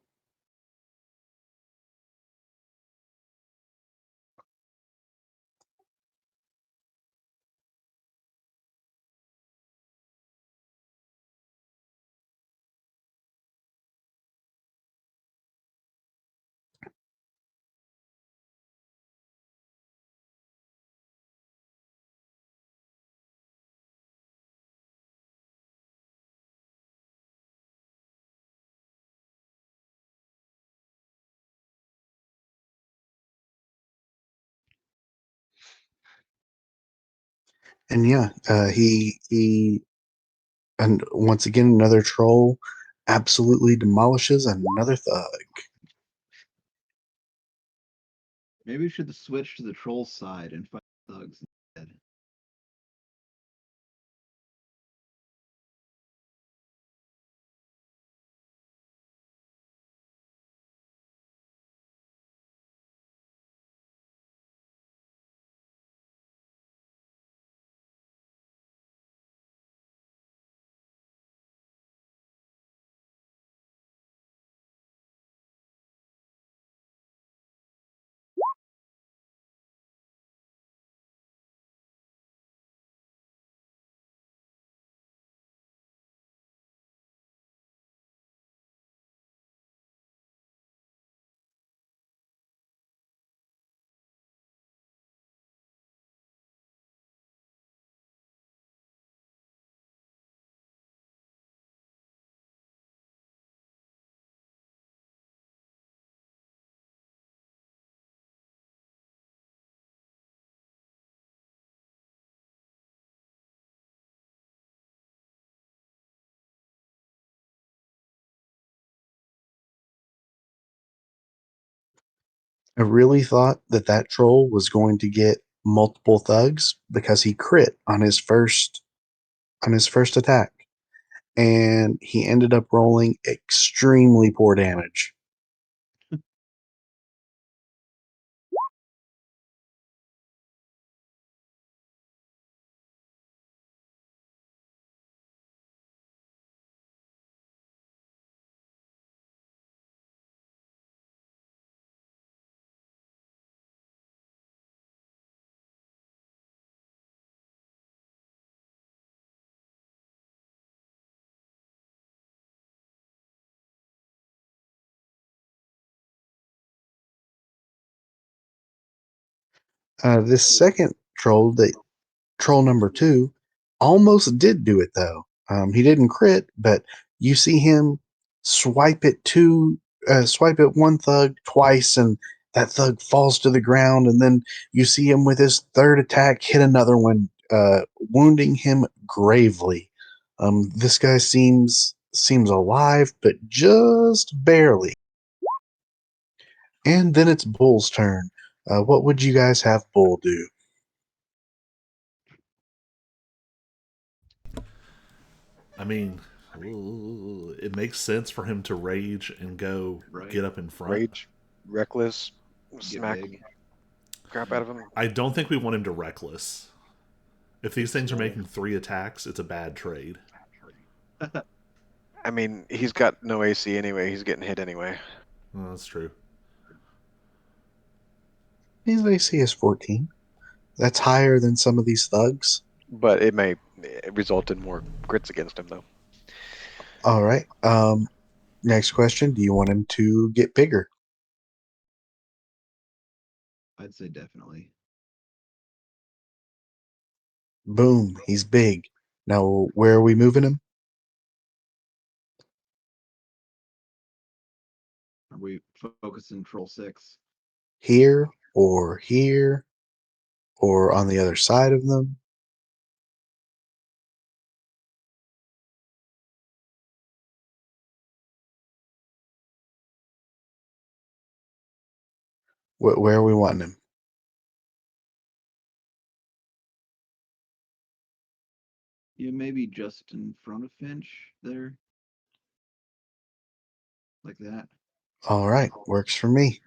and yeah, he and once again another troll absolutely demolishes another thug. Maybe we should switch to the troll side and fight thugs instead. I really thought that that troll was going to get multiple thugs because he crit on his first attack, and he ended up rolling extremely poor damage. This second troll, that troll number 2, almost did do it though. He didn't crit, but you see him swipe swipe at one thug twice, and that thug falls to the ground. And then you see him with his third attack hit another one, wounding him gravely. This guy seems alive, but just barely. And then it's Bull's turn. What would you guys have Bull do? I mean, it makes sense for him to rage and go Right. get up in front. Rage, reckless, Get smack big. crap out of him. I don't think we want him to reckless. If these things are Well, making 3 attacks, it's a bad trade. I mean, he's got no AC anyway. He's getting hit anyway. Well, that's true. His AC is 14. That's higher than some of these thugs. But it may result in more crits against him, though. All right. Next question. Do you want him to get bigger? I'd say definitely. Boom. He's big. Now, where are we moving him? Are we focusing Troll 6? Here or on the other side of them? Where are we wanting him? Yeah, maybe just in front of Finch there. Like that. All right. Works for me.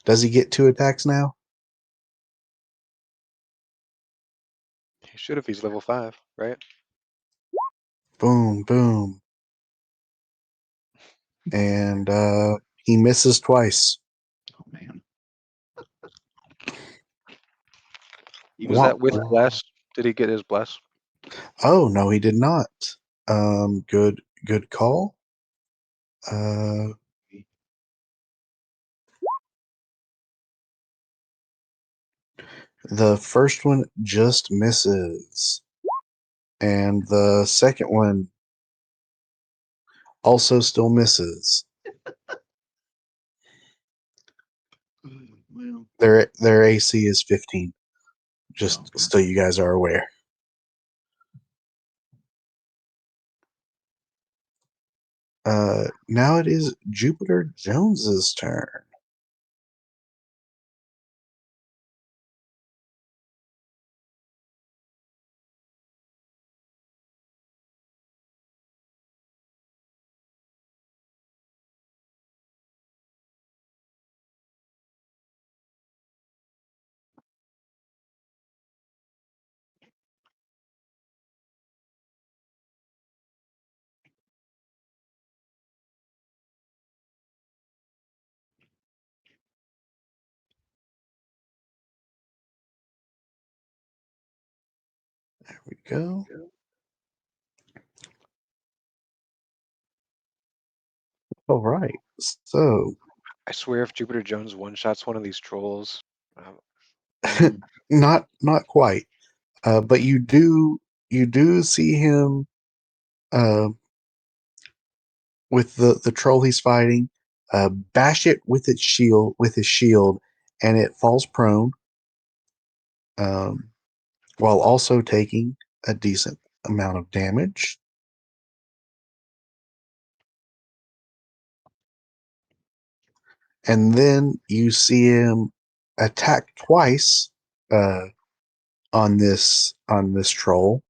Does he get 2 attacks now? He should if he's level 5, right? Boom, boom. And he misses twice. Oh man. Was Womp that with womp. bless? Did he get his bless? Oh, no, he did not. Good call. The first one just misses. And the second one also still misses. Well, Their AC is 15. Just okay. so you guys are aware. Now it is Jupiter Jones's turn. There we go. All right. So I swear, if Jupiter Jones one-shots one of these trolls, not quite. But you do see him uh, with the troll he's fighting, bash it with his shield, and it falls prone, um, while also taking a decent amount of damage. and then you see him attack twice on this troll,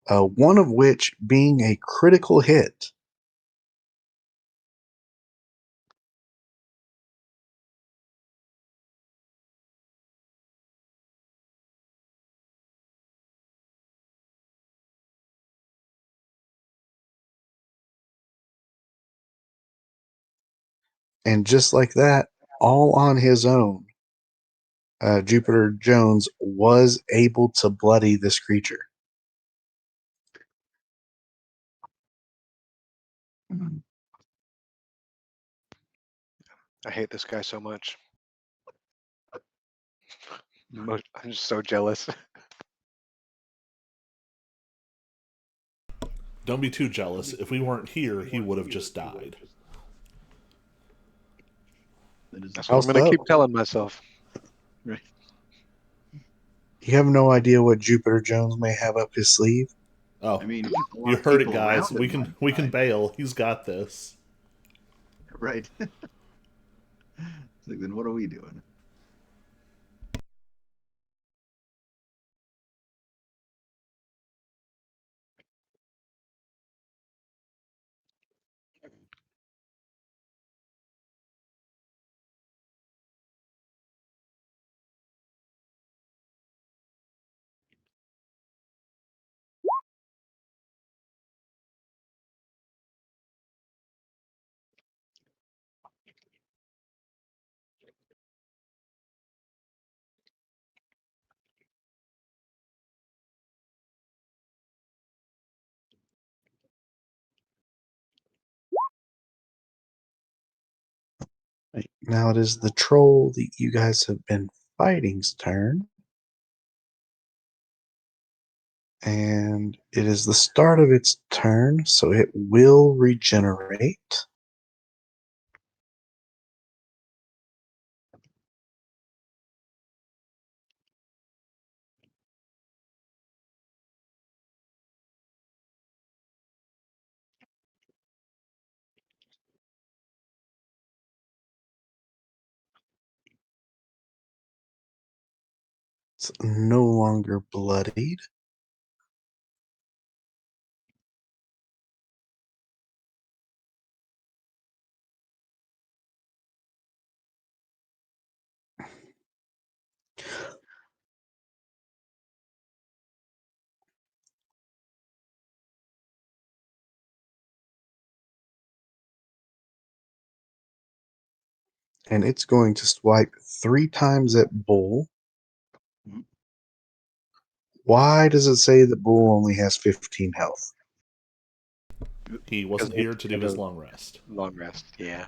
one of which being a critical hit. And just like that, all on his own, Jupiter Jones was able to bloody this creature. I hate this guy so much. I'm just so jealous. Don't be too jealous. If we weren't here, he would have just died. That's what How I'm gonna so? keep telling myself. Right. You have no idea what Jupiter Jones may have up his sleeve. Oh, I mean, a lot you of heard it, people guys. around We him can might die. bail. He's got this. Right. It's like, then what are we doing? Right, now it is the troll that you guys have been fighting's turn. And it is the start of its turn, so it will regenerate. It's no longer bloodied. And it's going to swipe 3 times at Bull. Mhm. Why does it say that Bull only has 15 health? He Because wasn't he here to do had his a long rest. long rest. Yeah.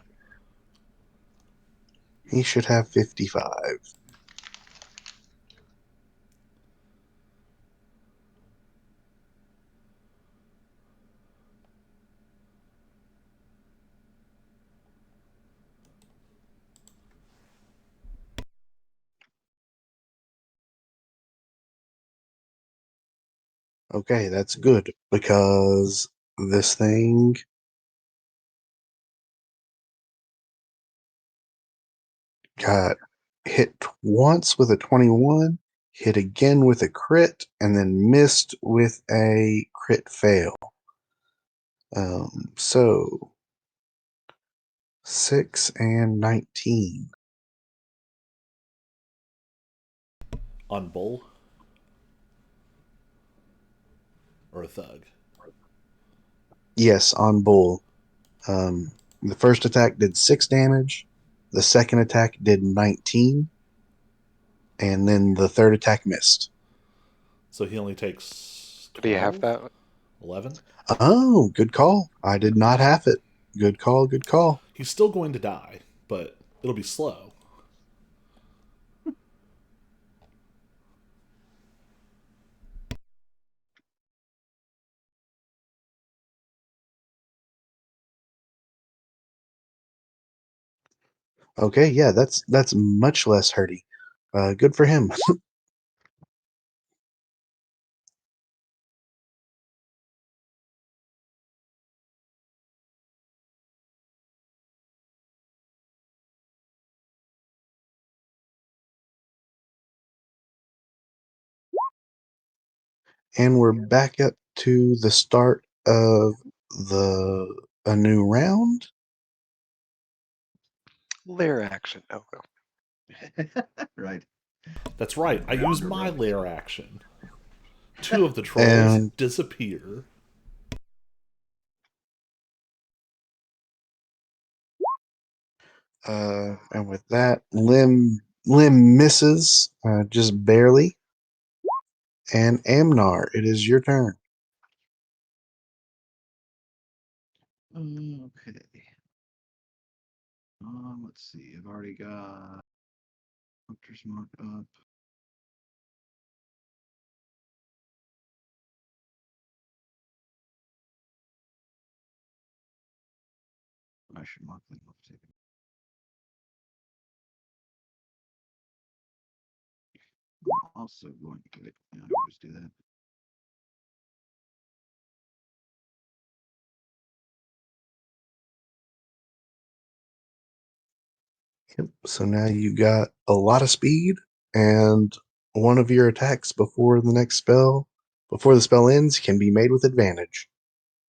He should have 55. Okay, that's good because this thing got hit once with a 21, hit again with a crit, and then missed with a crit fail. So 6 and 19. On Bull? Or a thug? Yes, on Bull. The first attack did 6 damage, the second attack did 19, and then the third attack missed. So he only takes Did he have 12? that? 11? Oh, good call. I did not have it. Good call, good call. He's still going to die, but it'll be slow. Okay, yeah, that's much less hurty. Good for him. And we're back up to the start of a new round. Lair action. Oh, well. Right. That's right. I use my Roundabout. lair action. 2 of the trolls And disappear. and with that, Lim misses just barely. And Amnar, it is your turn. Okay. Let's see. I've already got Hunter's Mark up. I should mark them up too. I'm also going to wait. Yeah, I'll just do that. Yep. So now you got a lot of speed, and one of your attacks before the spell ends, can be made with advantage.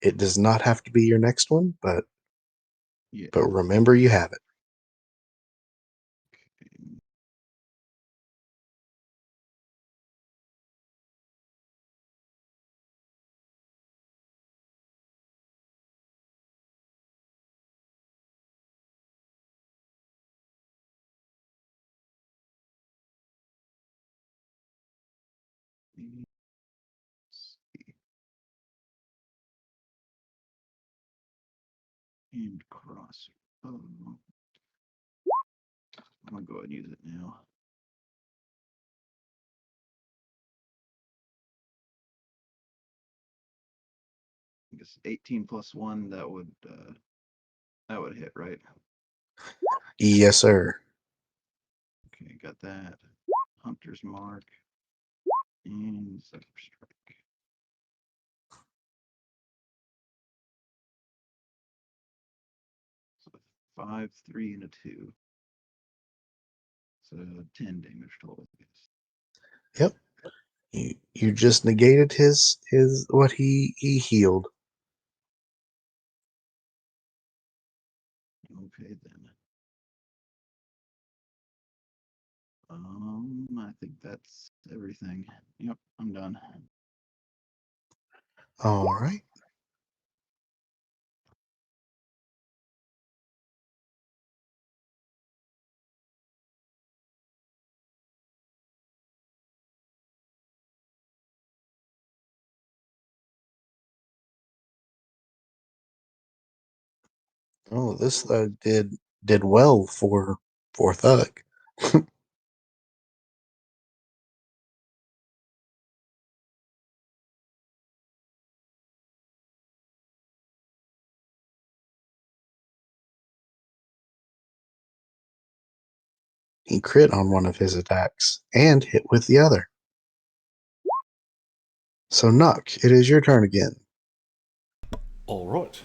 It does not have to be your next one, but Yeah. remember you have it. Okay. Let's see. And cross. Oh, I'm gonna go ahead and use it now. I guess 18 plus 1. That would hit, right? Yes, sir. Okay, got that. Hunter's Mark and Second Strike. So 5, 3, and a 2. So 10 damage total, I guess. Yep. You just negated his what he healed. Okay then. I think that's everything. Yep, I'm done. All right. Oh, this did well for Thug. He crit on one of his attacks and hit with the other. So Nuck, it is your turn again. All right.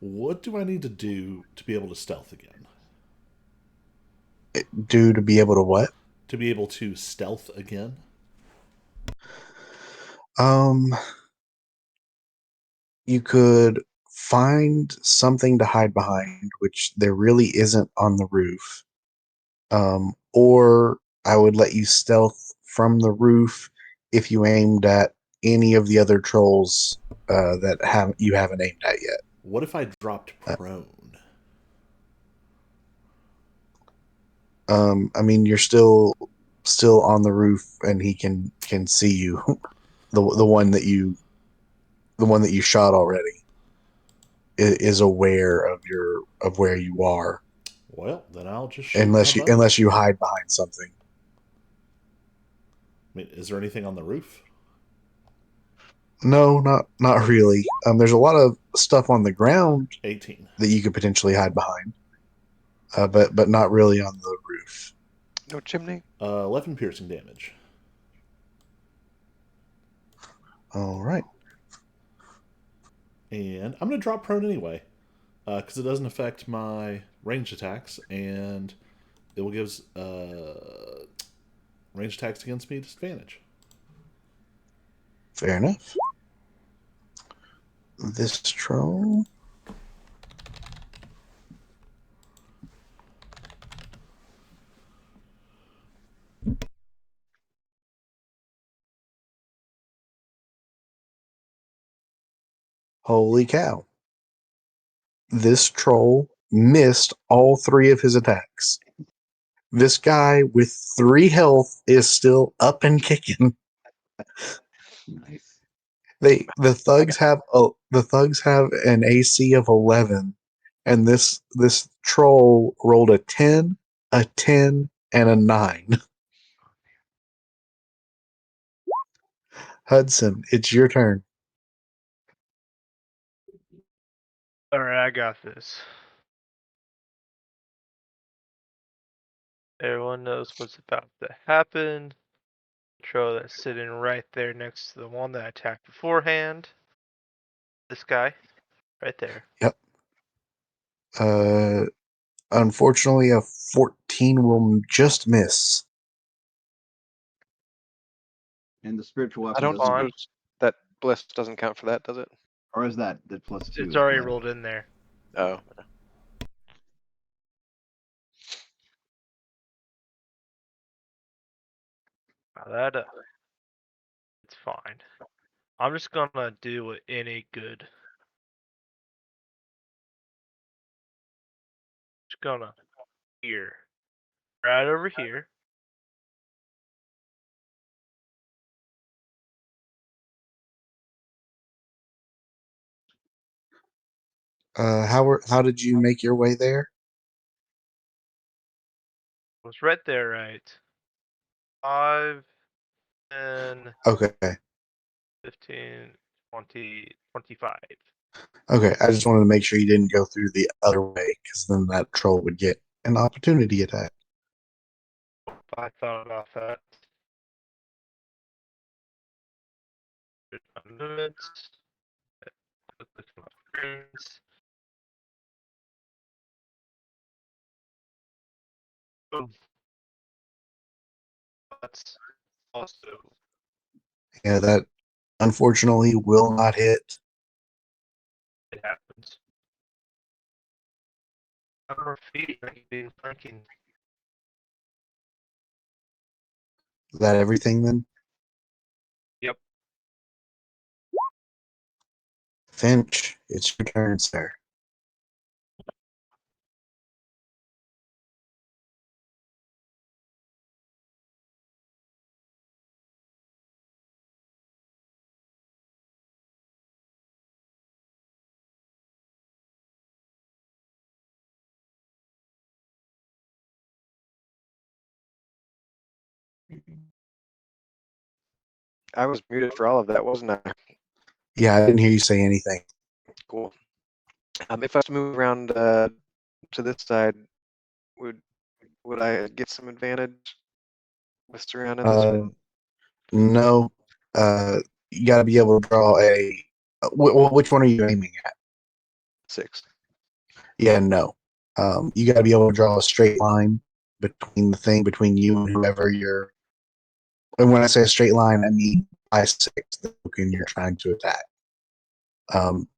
What do I need to do to be able to stealth again? Do to be able to what? To be able to stealth again? Um, you could find something to hide behind, which there really isn't on the roof. Or I would let you stealth from the roof if you aimed at any of the other trolls that haven't aimed at yet. What if I dropped Uh, prone? I mean, you're still on the roof, and he can see you. The one that you shot already is aware of where you are, Well, then I'll just shoot my unless you bow. hide behind something. I mean, is there anything on the roof? No, not really. There's a lot of stuff on the ground 18. that you could potentially hide behind, but not really on the roof. No chimney? 11 piercing damage. All right. And I'm going to drop prone anyway. because it doesn't affect my range attacks, and it will give range attacks against me disadvantage. Fair enough. This troll. Holy cow. This troll missed all 3 of his attacks. This guy with 3 health is still up and kicking. Nice. The thugs have an AC of 11, and this troll rolled a 10, a 10, and a 9. Hudson, it's your turn. Alright, I got this. Everyone knows what's about to happen. Troll that's sitting right there next to the one that attacked beforehand. This guy, right there. Yep. Unfortunately, a 14 will just miss. And the spiritual I weapon don't doesn't, Fine. suppose that bliss doesn't count for that, does it? or is that the +2? It's as already well? rolled in there. Oh. Now that it's fine. I'm just gonna do what any good. Just gonna here, right over here. How did you make your way there? Was right there, right? 5, 10, Okay. 15, 20, 25. Okay, I just wanted to make sure you didn't go through the other way, because then that troll would get an opportunity attack. I thought about that. There's my limits. Look at my screens. Boom. That's also Yeah, that unfortunately will not hit. it happens. I'm repeating like being flanking. Is that everything then? Yep. Finch, it's your turn, sir. I was muted for all of that, wasn't I? Yeah, I didn't hear you say anything. Cool. If I was to move around to this side, would I get some advantage with surrounding this Uh, no. You got to be able to draw a. Which one are you aiming at? 6? Yeah, no. You got to be able to draw a straight line between you and whoever you're. And when I say a straight line, I mean bisect the token you're trying to attack.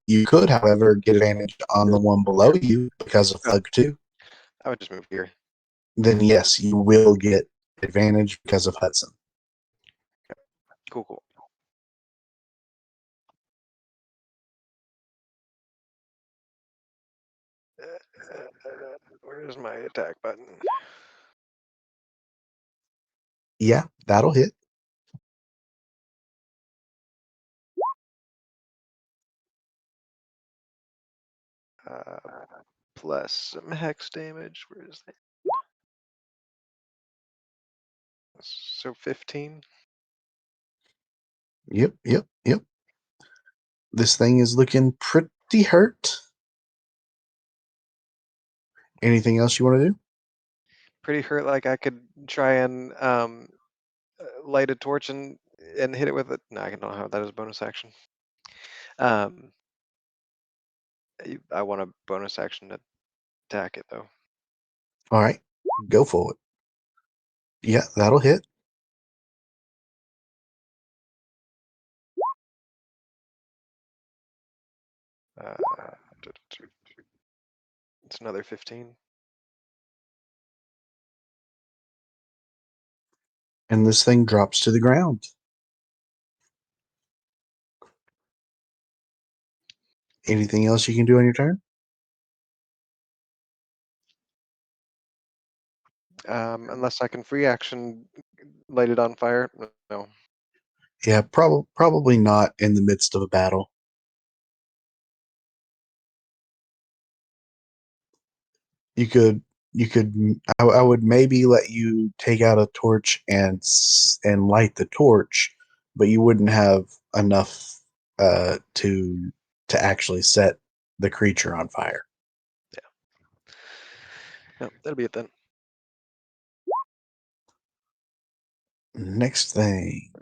You could, however, get advantage on the one below you because of Thug 2. I would just move here. Then yes, you will get advantage because of Hudson. Cool. Where's my attack button? Yeah, that'll hit. Plus some hex damage. Where is that? So 15. Yep. This thing is looking pretty hurt. Anything else you want to do? Pretty hurt. Like I could try and light a torch and hit it with it. No, I don't have that as a bonus action. I want a bonus action to attack it though. All right, go for it. Yeah, that'll hit. Uh, it's another 15. And this thing drops to the ground. Anything else you can do on your turn? Unless I can free action light it on fire. No. Yeah, probably not in the midst of a battle. You could I would maybe let you take out a torch and light the torch, but you wouldn't have enough to actually set the creature on fire. No, that'll be it then. Next thing.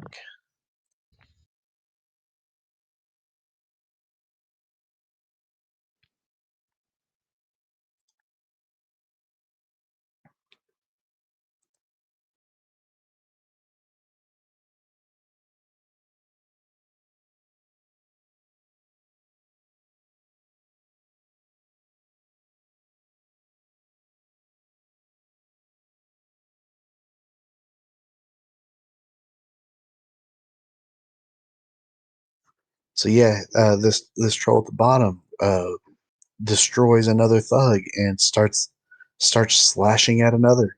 So yeah, this troll at the bottom destroys another thug and starts slashing at another.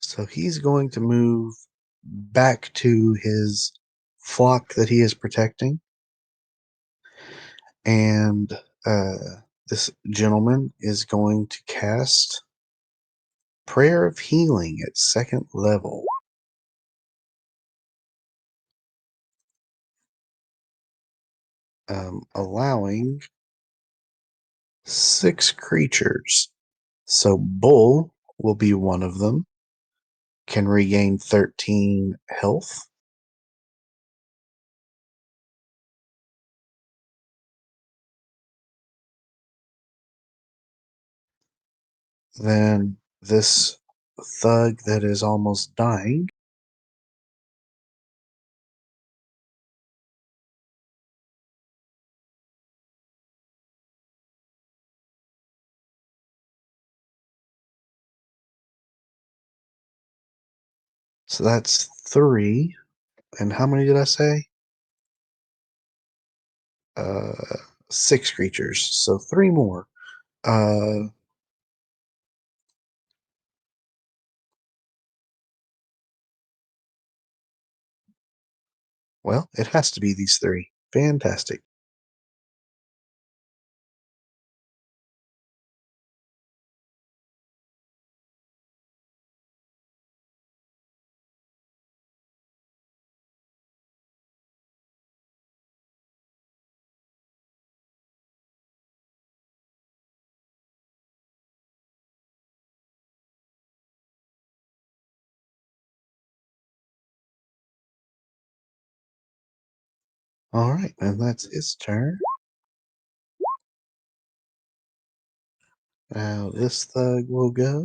So he's going to move back to his flock that he is protecting. And this gentleman is going to cast Prayer of Healing at 2nd level. Allowing 6 creatures. So Bull will be one of them. Can regain 13 health. Then this thug that is almost dying. So that's 3. And how many did I say? 6 creatures. So 3 more. Uh, well, it has to be these 3. Fantastic. All right, and that's his turn. Now this thug will go.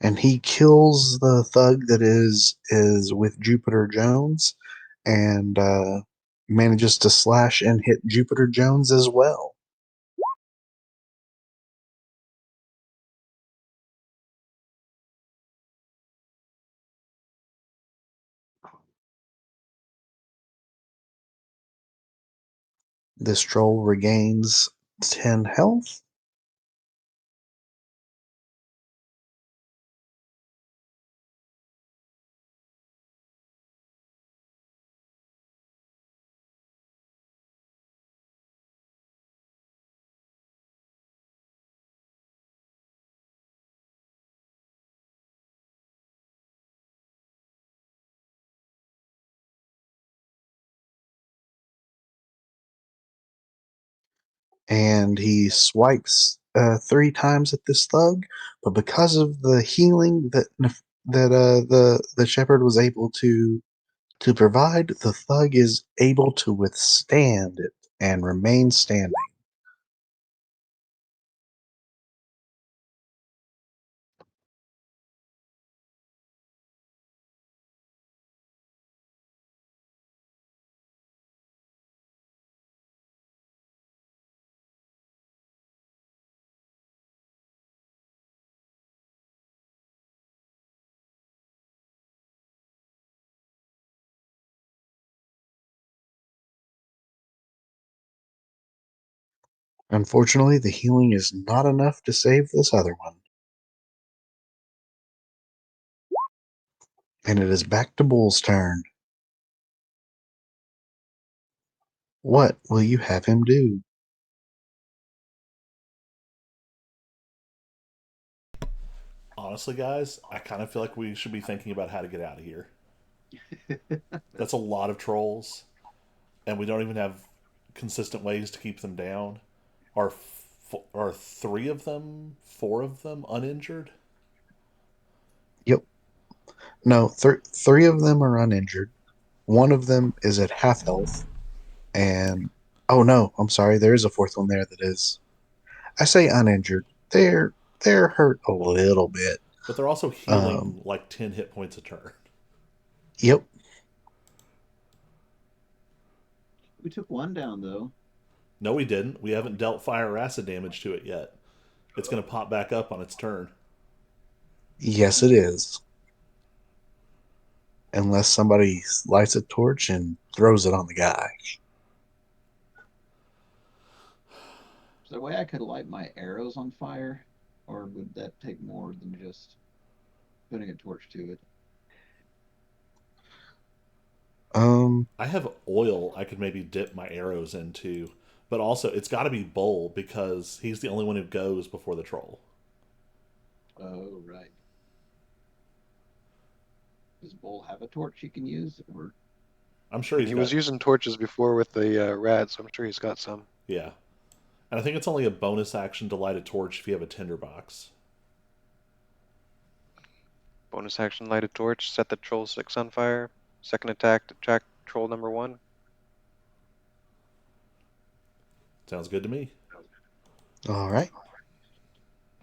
And he kills the thug that is with Jupiter Jones, and manages to slash and hit Jupiter Jones as well. This troll regains 10 health. And he swipes 3 times at this thug, but because of the healing that the shepherd was able to provide, the thug is able to withstand it and remain standing. Unfortunately, the healing is not enough to save this other one. And it is back to Bull's turn. What will you have him do? Honestly, guys, I kind of feel like we should be thinking about how to get out of here. That's a lot of trolls, and we don't even have consistent ways to keep them down. Are 4 of them uninjured? Yep. No, 3 of them are uninjured. One of them is at half health. And oh no, I'm sorry, there is a fourth one there that is. I say uninjured. They're hurt a little bit. But they're also Um, healing like 10 hit points a turn. yep. We took one down though. No, we didn't. We haven't dealt fire acid damage to it yet. It's going to pop back up on its turn. Yes, it is. Unless somebody lights a torch and throws it on the guy. Is there a way I could light my arrows on fire, or would that take more than just putting a torch to it? Um, I have oil I could maybe dip my arrows into, but also it's got to be Bull because he's the only one who goes before the troll. Oh, right. Does Bull have a torch he can use, or I'm sure he's He was got, using torches before with the rats. I'm sure he's got some. yeah. And I think it's only a bonus action to light a torch if you have a tinderbox. Bonus action, light a torch, set the troll 6 on fire. Second attack, attack troll number 1. Sounds good to me. all right.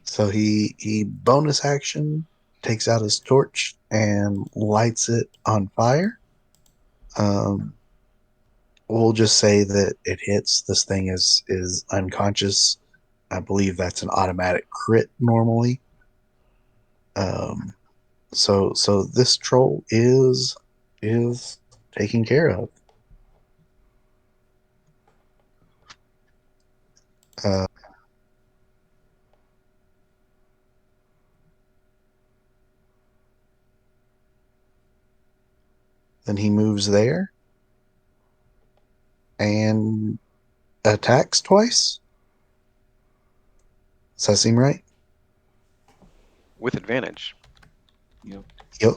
So he bonus action takes out his torch and lights it on fire. Um, we'll just say that it hits. This thing is unconscious. I believe that's an automatic crit normally. Um, so this troll is taken care of. Uh, then he moves there and attacks twice. Does that seem right? With advantage. Yep. Yep.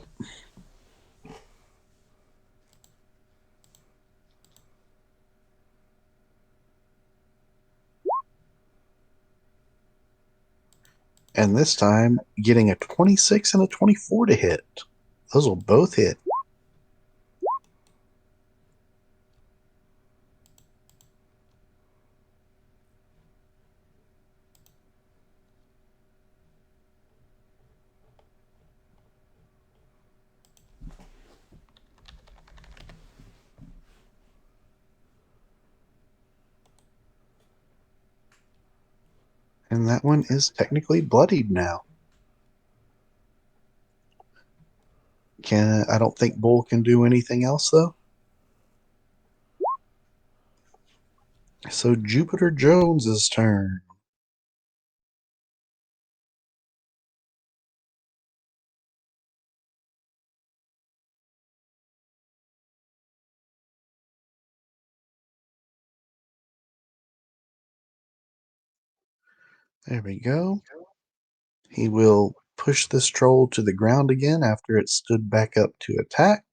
And this time, getting a 26 and a 24 to hit. Those will both hit. And that one is technically bloodied now. I don't think Bull can do anything else though. So Jupiter Jones's turn. There we go. He will push this troll to the ground again after it stood back up to attack.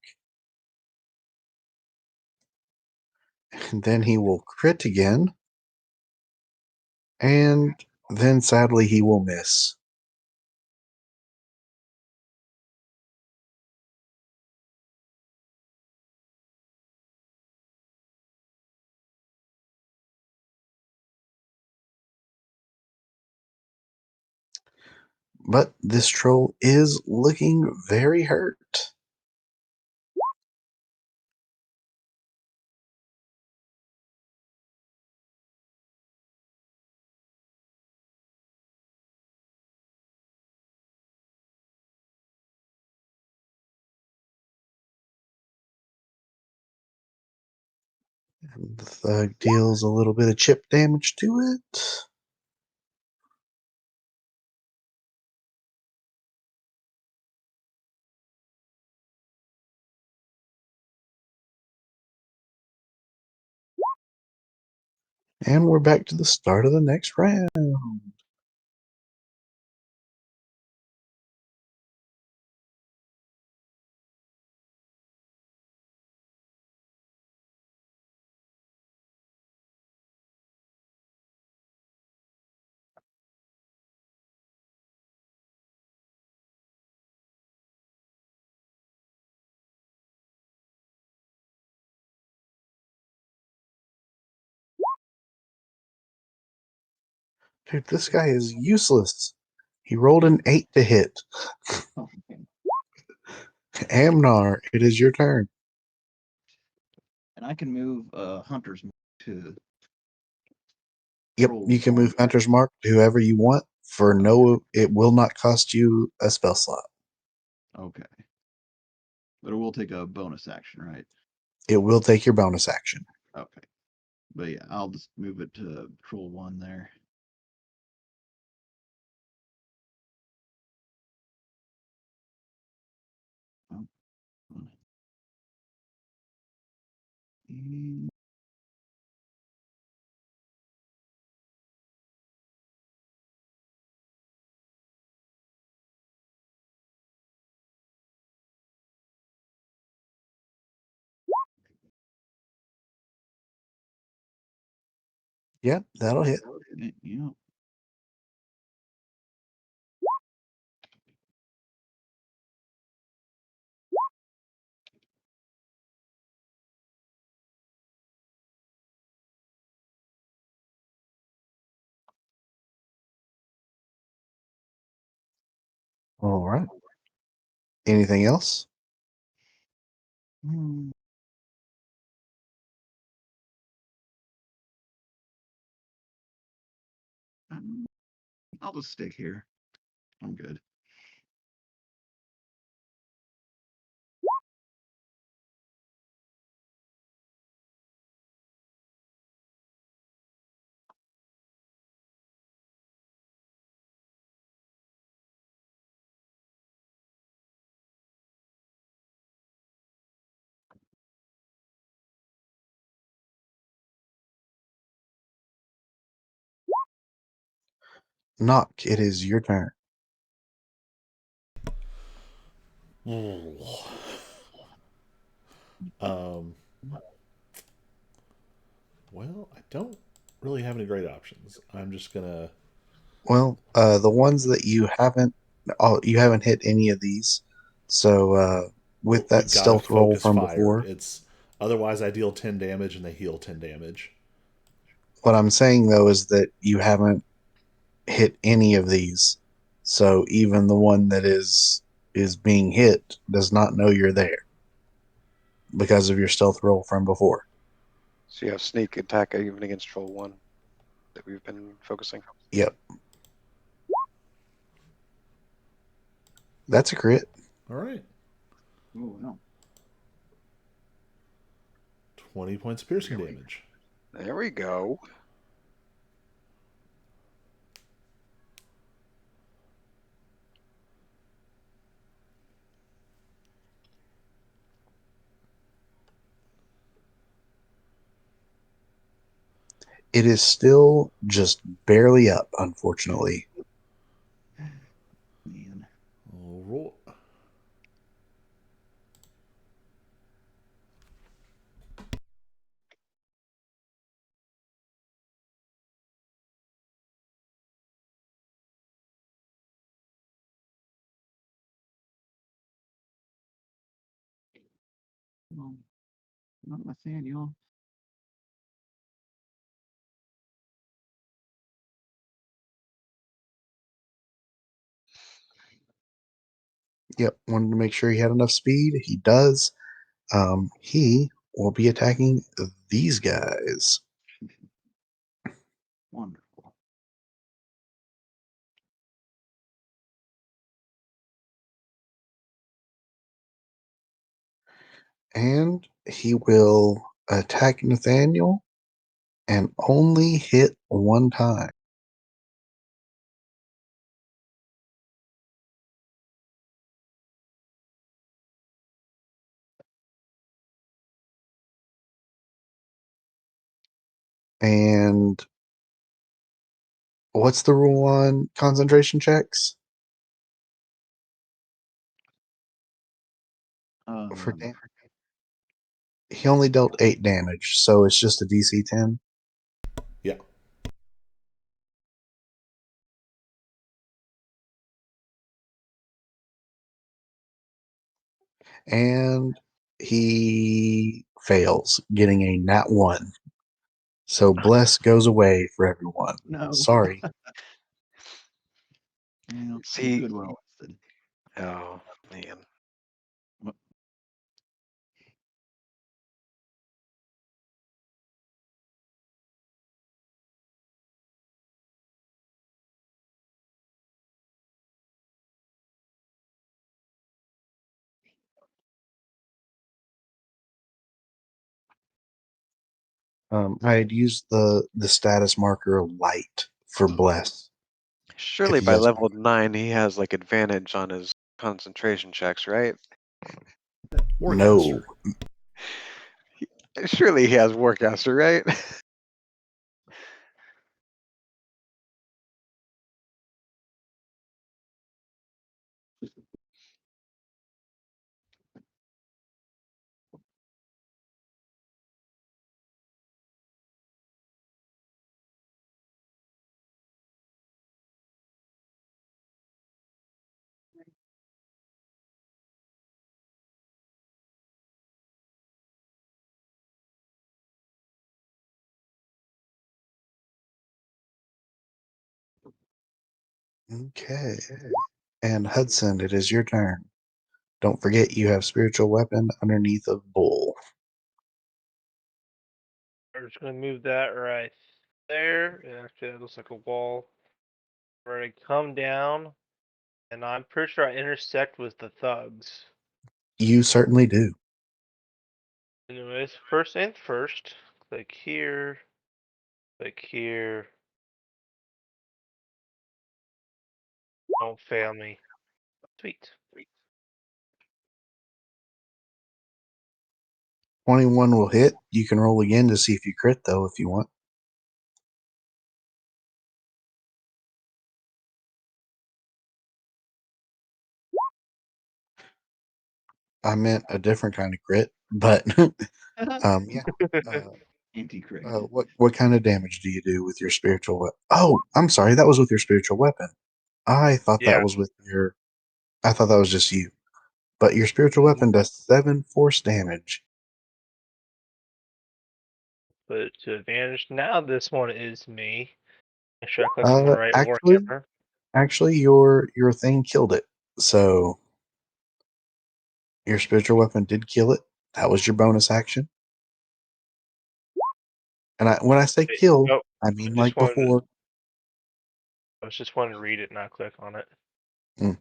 And then he will crit again. And then sadly he will miss. But this troll is looking very hurt. And the thug deals a little bit of chip damage to it. And we're back to the start of the next round. Dude, this guy is useless. He rolled an 8 to hit. Oh, man. Amnar, it is your turn. And I can move Hunter's Mark to Yep, Troll you can 1. move Hunter's Mark to whoever you want for no, it will not cost you a spell slot. Okay. But it will take a bonus action, right? It will take your bonus action. Okay. But yeah, I'll just move it to Troll 1 there. Oh, and Yep, that'll hit. yeah. All right. Anything else? Hmm. I'll just stick here. I'm good. Knock, it is your turn. Um, well, I don't really have any great options. I'm just gonna. Well, the ones that you haven't hit any of these. So with We that gotta stealth roll focus from fire. before, It's otherwise I deal 10 damage and they heal 10 damage. what I'm saying though is that you haven't hit any of these. So even the one that is being hit does not know you're there because of your stealth roll from before. So you have sneak attack even against roll 1 that we've been focusing. Yep. That's a crit. All right, Oh no. 20 points of piercing damage. There we go. It is still just barely up, unfortunately. Man. I'll roll. Well, not Nathaniel. Yep, wanted to make sure he had enough speed. He does. He will be attacking these guys. Wonderful. And he will attack Nathaniel and only hit one time. And what's the rule on concentration checks? For Um, he only dealt 8 damage, so it's just a DC 10. Yeah. And he fails, getting a nat 1. So bless goes away for everyone. no. Sorry. Yeah, See, Goodwill listed. oh man. I had used the status marker light for bless. Surely If you by guys level 9 he has like advantage on his concentration checks, right? no. Warcaster. Surely he has Warcaster, right? Okay. And Hudson, it is your turn. Don't forget you have spiritual weapon underneath of bull. We're just gonna move that right there. And actually, that looks like a wall. We're gonna come down, and I'm pretty sure I intersect with the thugs. You certainly do. Anyways, first and first, click here, click here. Don't fail me. Sweet. 21 will hit. You can roll again to see if you crit though if you want. I meant a different kind of crit, but yeah. Anti-crit. What kind of damage do you do with your spiritual weapon? Oh, I'm sorry, that was with your spiritual weapon. I thought that Yeah, was with your. I thought that was just you. But your spiritual weapon does 7 force damage. but to advantage now, this one is me. Make sure I click on the right war Actually, hammer. your thing killed it. So your spiritual weapon did kill it. That was your bonus action. And when I say Wait, kill, nope. I I mean just like wanted. before. I was just wanting to read it, not click on it. Mm,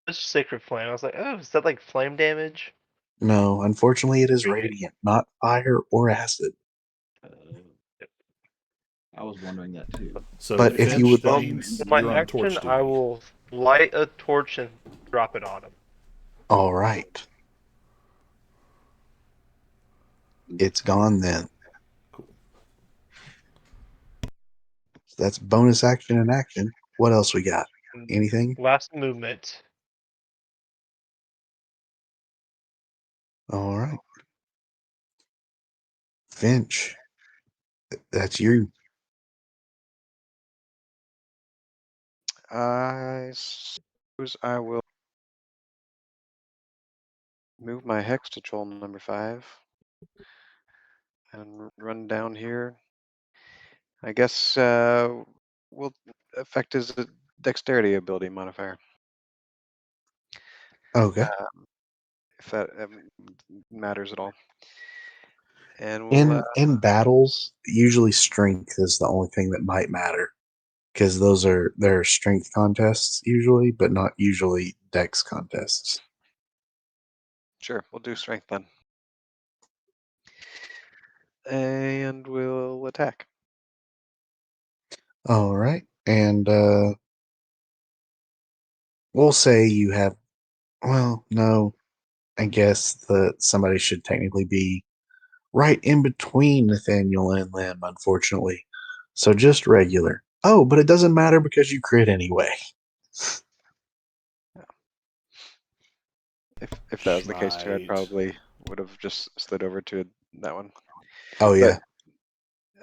This is Sacred Flame. I was like, oh, is that like flame damage? no, unfortunately, it is Read it. radiant, not fire or acid. Uh, I was wondering that too. So But But if you Finch, would that Well, like, means for my you're on action, torch I duty. will light a torch and drop it on him. all right, it's gone then. Cool. So that's bonus action and action. What else we got? And Anything? last movement. All right, Finch, that's you. I suppose I will move my hex to troll number 5 and run down here. I guess we'll affect his dexterity ability modifier. Okay. If that matters at all. And we'll In battles, usually strength is the only thing that might matter because they're strength contests usually, but not usually dex contests. sure, we'll do strength then. And we'll attack. All right, and we'll say you have. Well, no, I guess that somebody should technically be right in between Nathaniel and Lim, unfortunately. So just regular. Oh, but it doesn't matter because you crit anyway. If that was the case too, I Schmite. probably would have just slid over to that one. Oh yeah.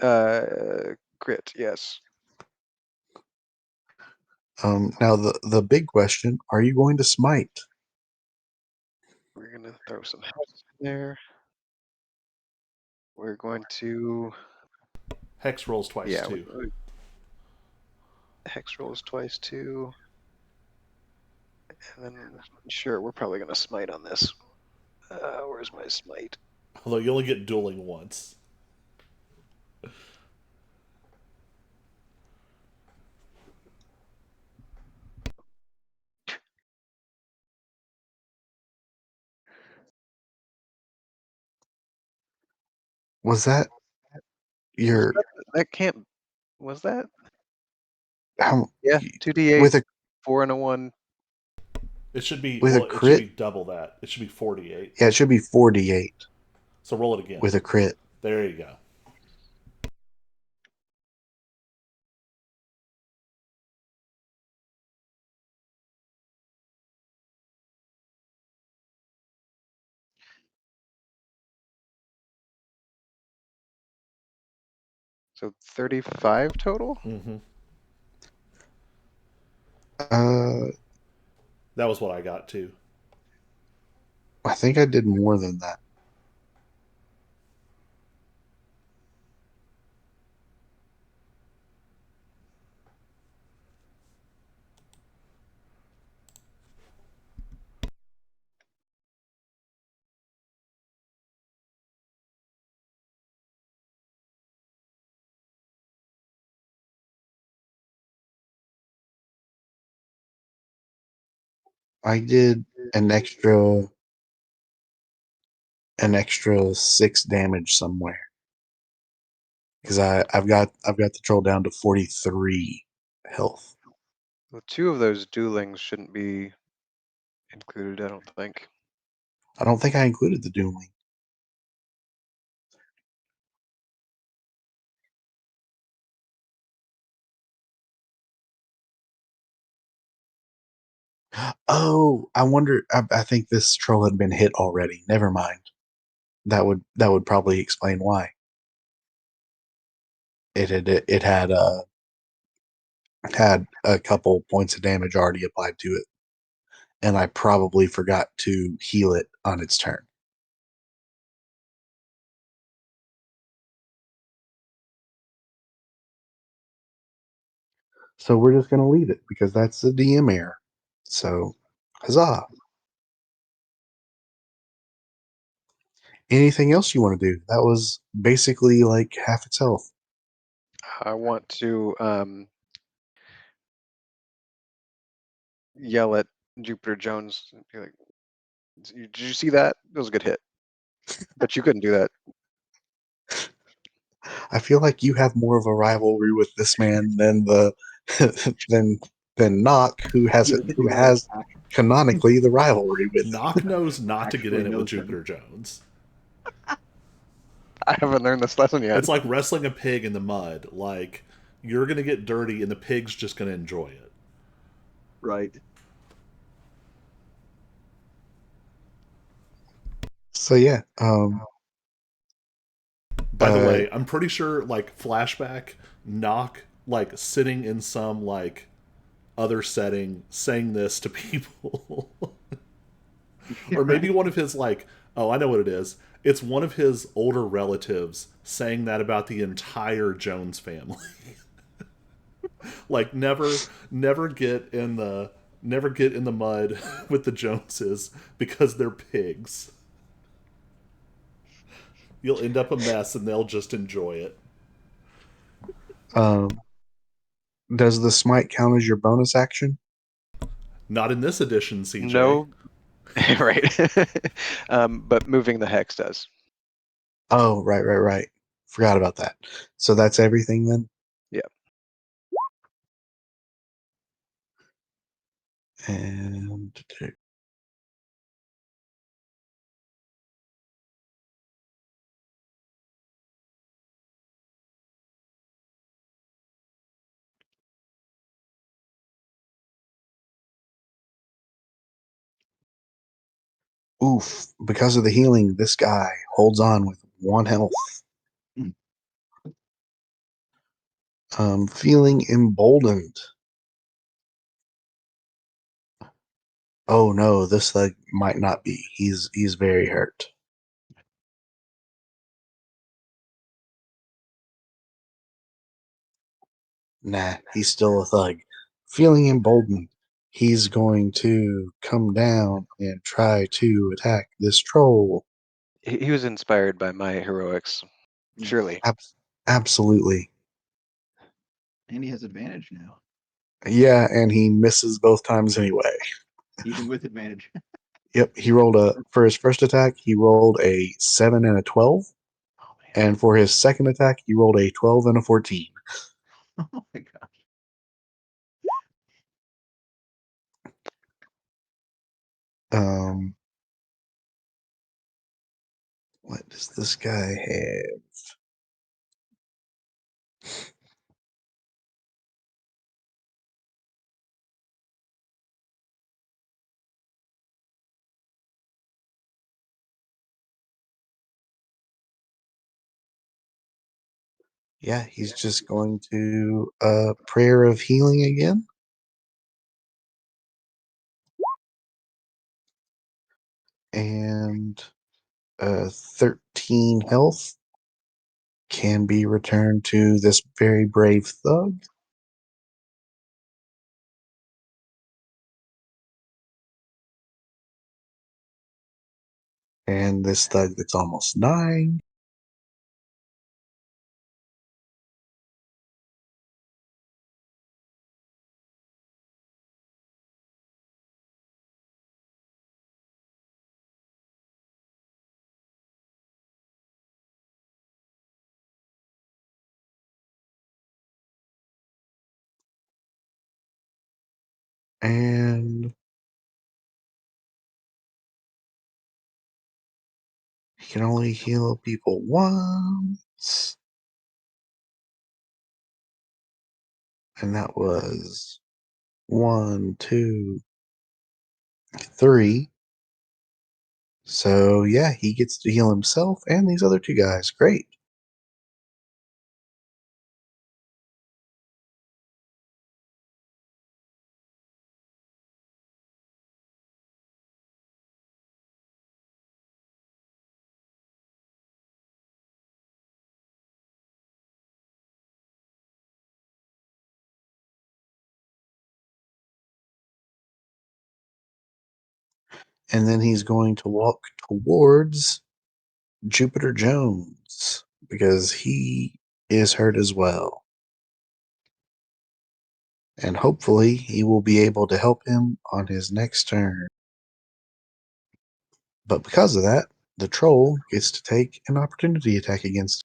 But crit, yes. Now the big question: are you going to smite? We're gonna throw some hex in there. We're going to Hex rolls twice yeah, too. hex rolls twice too. And then sure, we're probably gonna smite on this. Where's my smite? Although you only get dueling once. Was that your That can't was that? how Yeah, 2d8, with a 4 and a 1. It should be with a well. It should be crit? double that. It should be 48. Yeah, it should be 48 So roll it again. with a crit. There you go. So 35 total? Mm-hmm. Uh, That was what I got too. I think I did more than that. I did an extra 6 damage somewhere because I've got the troll down to 43 health. Well, 2 of those duelings shouldn't be included, I don't think. I don't think I included the dueling. Oh, I wonder. I think this troll had been hit already. Never mind. That would probably explain why it had a couple points of damage already applied to it, and I probably forgot to heal it on its turn. So we're just gonna leave it because that's the DM error. So, huzzah! Anything else you want to do? That was basically like half its health. I want to yell at Jupiter Jones and be like, Did you see that? It was a good hit. But you couldn't do that." I feel like you have more of a rivalry with this man than the than than Knock, who has Yeah, the guy has canonically the rivalry with him. Knock knows not to get actually in it with knows him. Jupiter Jones. I haven't learned this lesson yet. It's like wrestling a pig in the mud. Like, you're going to get dirty and the pig's just going to enjoy it. Right. So yeah, By the way, I'm pretty sure, like, flashback, Knock, like, sitting in some, like, other setting saying this to people. Or maybe one of his, like, oh, I know what it is. It's one of his older relatives saying that about the entire Jones family. Like, never get in the mud with the Joneses because they're pigs. You'll end up a mess and they'll just enjoy it. um, does the smite count as your bonus action? Not in this edition, CJ. No, right. But moving the hex does. Oh, right. Forgot about that. So that's everything then. Yeah. And oof! Because of the healing, this guy holds on with 1 health. Mm. Feeling emboldened. Oh no, this leg might not be. He's very hurt. Nah, he's still a thug. Feeling emboldened, he's going to come down and try to attack this troll. He was inspired by my heroics, surely. Absolutely. And he has advantage now, Yeah, and he misses both times anyway. even with advantage. Yep, for his first attack, he rolled a 7 and a 12. Oh man. And for his second attack, he rolled a 12 and a 14. Oh my gosh. Um, what does this guy have? Yeah, he's just going to prayer of healing again. And 13 health can be returned to this very brave thug. And this thug that's almost dying. And he can only heal people once. And that was 1, 2, 3. So, yeah, he gets to heal himself and these other 2 guys. Great. And then he's going to walk towards Jupiter Jones because he is hurt as well. And hopefully he will be able to help him on his next turn. But because of that, the troll gets to take an opportunity attack against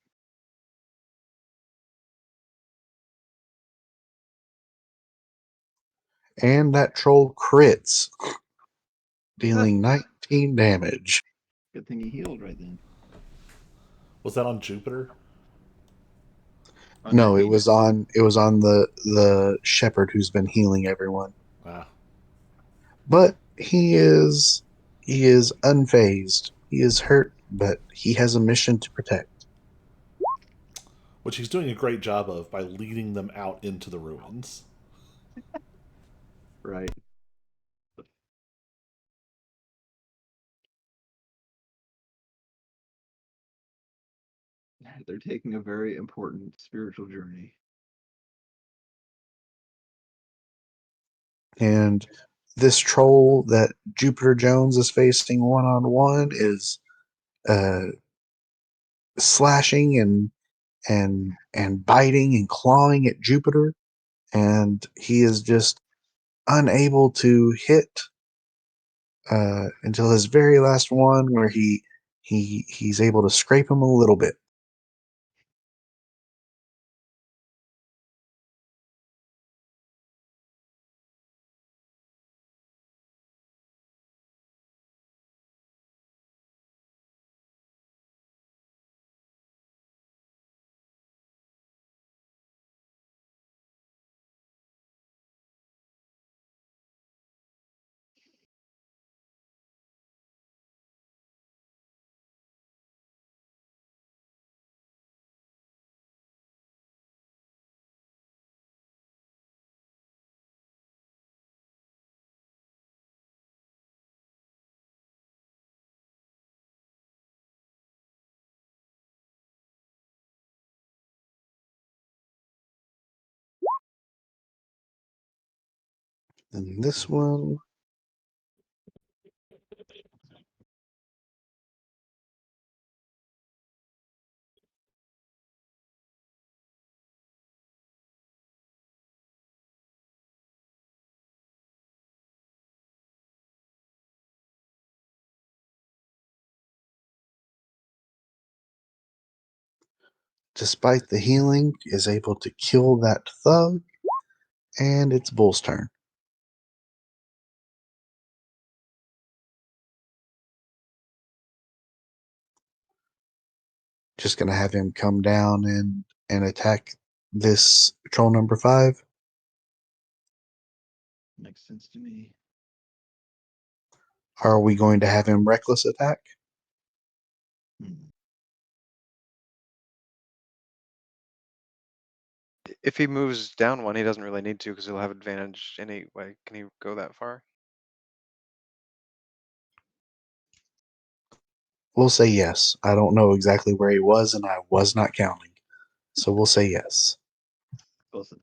him. And that troll crits, dealing 19 damage. Good thing he healed right then. Was that on Jupiter? No, it he was on the shepherd who's been healing everyone. Wow. But he is unfazed. He is hurt, but he has a mission to protect. Which he's doing a great job of by leading them out into the ruins. Right. They're taking a very important spiritual journey. And this troll that Jupiter Jones is facing one-on-one is slashing and biting and clawing at Jupiter, and he is just unable to hit until his very last one, where he's able to scrape him a little bit. And this one, despite the healing, is able to kill that thug, and it's Bull's turn. Just gonna have him come down and attack this troll number 5. Makes sense to me. Are we going to have him reckless attack? Hmm. If he moves down one, he doesn't really need to because he'll have advantage anyway. Can he go that far? We'll say yes. I don't know exactly where he was, and I was not counting. So we'll say yes. Listen.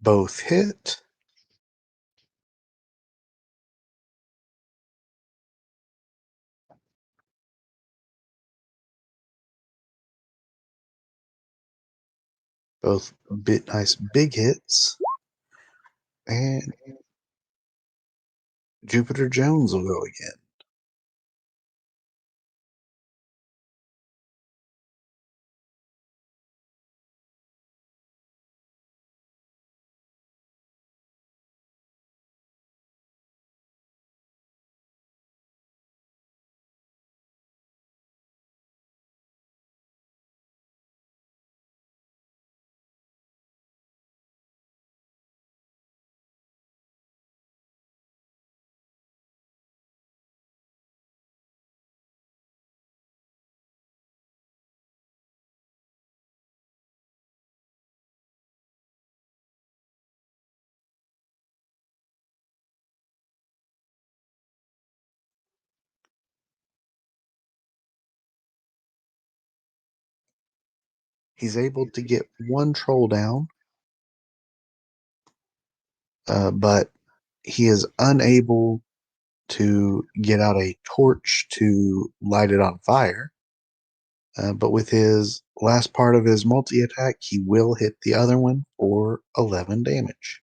Both hit. Both nice big hits. And Jupiter Jones will go again. He's able to get one troll down, but he is unable to get out a torch to light it on fire. But with his last part of his multi attack, he will hit the other one for 11 damage.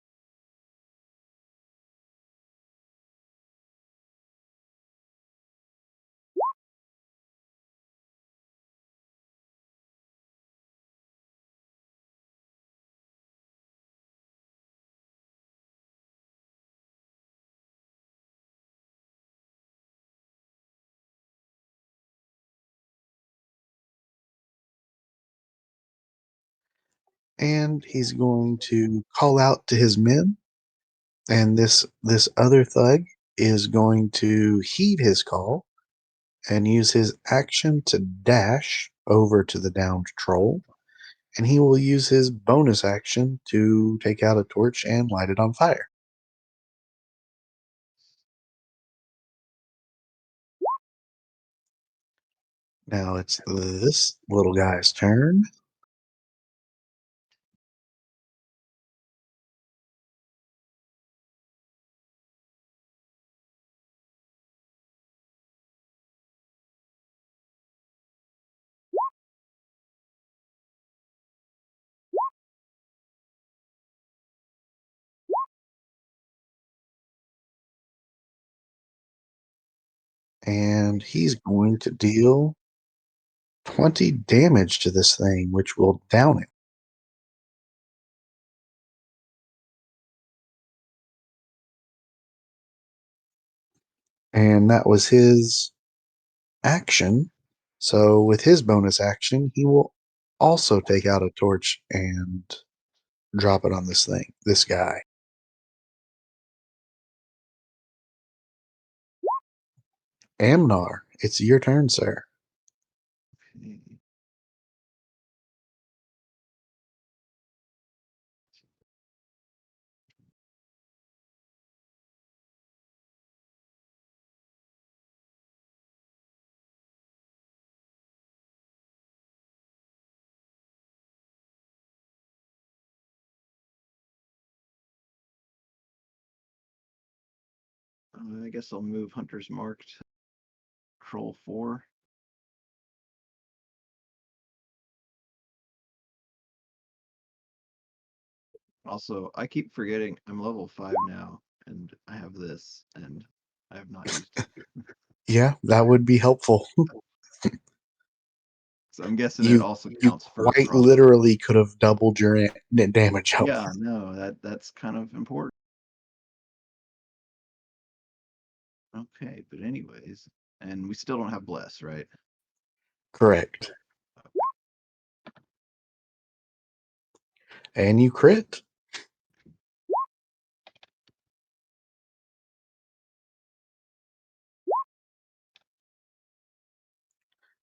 And he's going to call out to his men, and this other thug is going to heed his call and use his action to dash over to the downed troll, and he will use his bonus action to take out a torch and light it on fire. Now it's this little guy's turn. And he's going to deal 20 damage to this thing, which will down it. And that was his action. So with his bonus action, he will also take out a torch and drop it on this guy. Amnar, it's your turn, sir. Okay. I guess I'll move Hunter's Mark to Control 4. Also, I keep forgetting I'm level 5 now, and I have this, and I have not used it. Yeah, that would be helpful. So I'm guessing it you also you counts for quite crossbow. literally could have doubled your damage output. Yeah, no, that's kind of important. Okay, but anyways, and we still don't have bless, right? Correct. And you crit.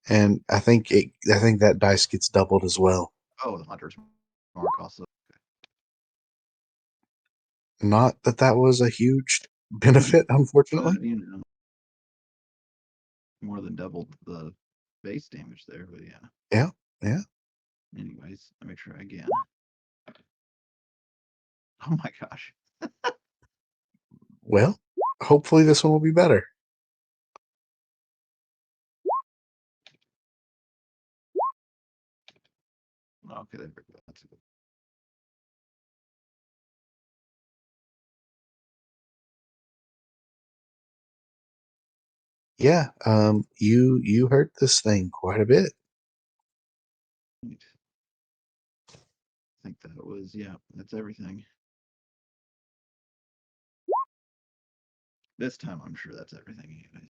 And I think that dice gets doubled as well. Oh, the Hunter's Mark also. Not that that was a huge benefit, unfortunately. But, more than doubled the base damage there, but yeah. Yeah, yeah. Anyways, let me try again. Oh my gosh. Well, hopefully this one will be better. Okay, there we go. That's good. Yeah, you hurt this thing quite a bit. Neat. I think that was, yeah, that's everything. This time I'm sure that's everything anyway.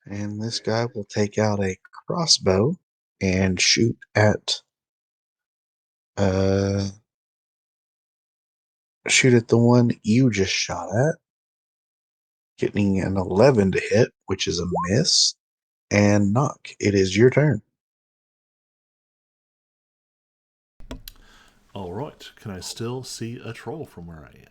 And this guy will take out a crossbow and shoot at shoot at the one you just shot at, getting an 11 to hit, which is a miss. And knock. It is your turn. All right. Can I still see a troll from where I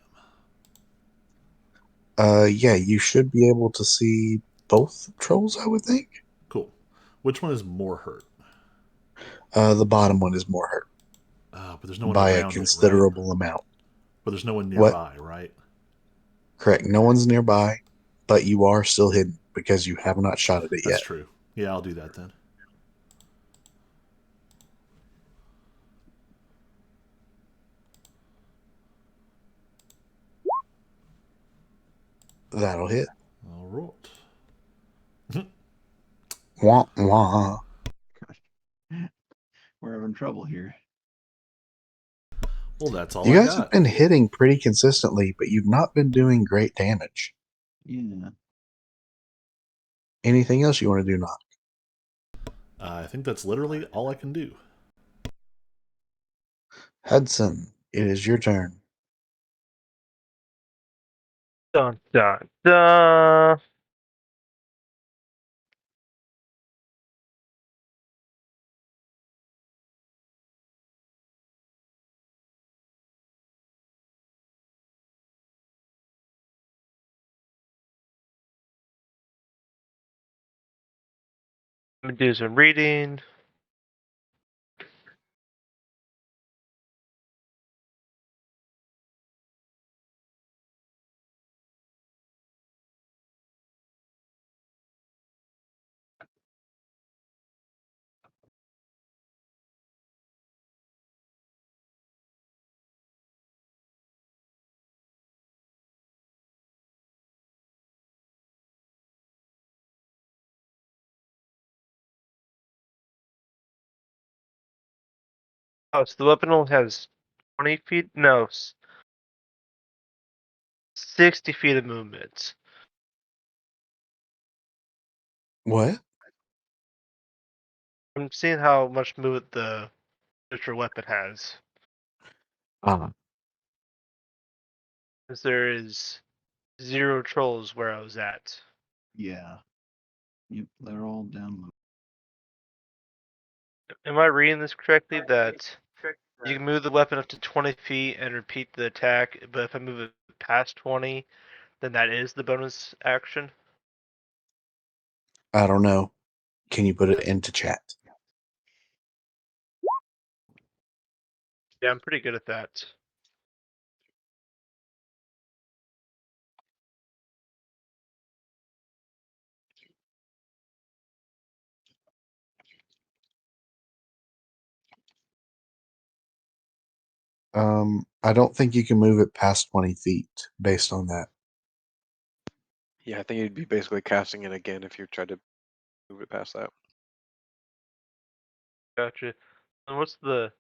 am? Yeah, you should be able to see both trolls, I would think. Cool. Which one is more hurt? The bottom one is more hurt But there's no one by a around it, right? considerable amount. But there's no one What? nearby, right? Correct. No one's nearby, but you are still hidden because you have not shot at it That's yet. true. Yeah, I'll do that then. That'll hit. All right. Wah, wah. We're having trouble here. Well, that's all You I guys have got. been hitting pretty consistently, but you've not been doing great damage. Yeah. Anything else you want to do, Knock? I think that's literally all I can do. Hudson, it is your turn. Dun dun dun. I'm gonna do some reading. Oh, so the weapon only has 20 feet? No, 60 feet of movement. What? I'm seeing how much movement the miniature weapon has. Ah, Because there is 0 trolls where I was at. Yeah. Yep, they're all down low. Am I reading this correctly? That you can move the weapon up to 20 feet and repeat the attack, but if I move it past 20, then that is the bonus action? I don't know. Can you put it into chat? Yeah, I'm pretty good at that. I don't think you can move it past 20 feet based on that. Yeah, I think you'd be basically casting it again if you tried to move it past that. Gotcha. And what's the,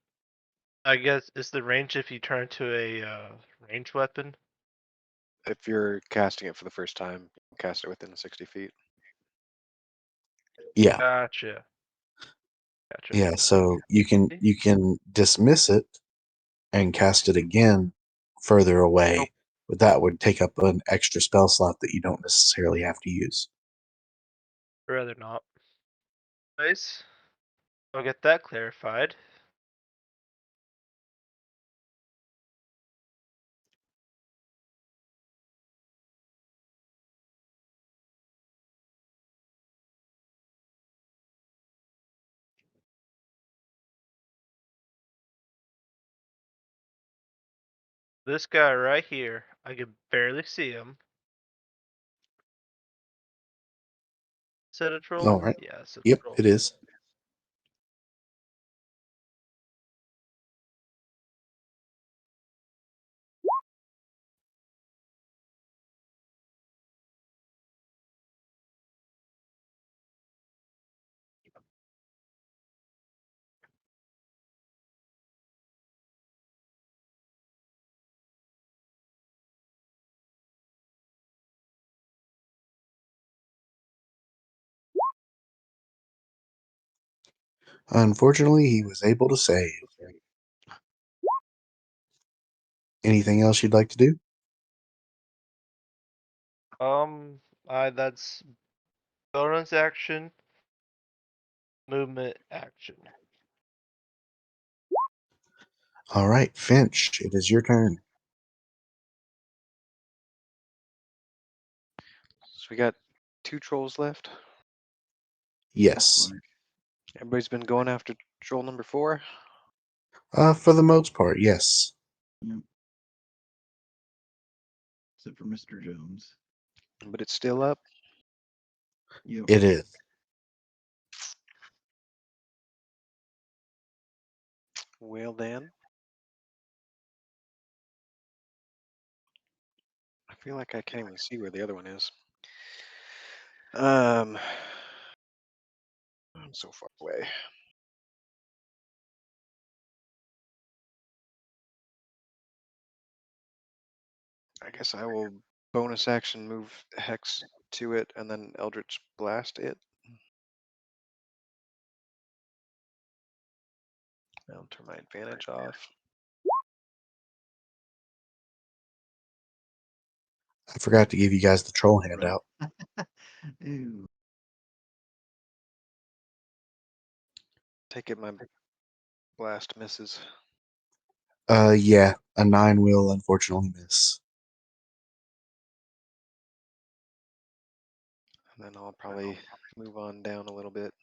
I guess, is the range if you turn to a range weapon? If you're casting it for the first time, you can cast it within 60 feet. Yeah. Gotcha. Gotcha. Yeah, so you can dismiss it and cast it again further away, Nope. but that would take up an extra spell slot that you don't necessarily have to use. I'd rather not. Nice. I'll get that clarified. This guy right here, I can barely see him. Is that a troll? All right. Yeah, it's a Yep, troll. it is. Unfortunately, he was able to save. Anything else you'd like to do? That's bonus action, movement action. All right, Finch, it is your turn. So we got 2 trolls left. Yes. Everybody's been going after troll number 4. For the most part, yes. Yep. Except for Mr. Jones. But it's still up. Yep. It is. Well then. I feel like I can't even see where the other one is. I'm so far away. I guess I will bonus action move Hex to it and then Eldritch Blast it. I'll turn my advantage off. I forgot to give you guys the troll handout. Ew. Take it my blast misses. Yeah, a 9 will unfortunately miss. And then I'll probably move on down a little bit.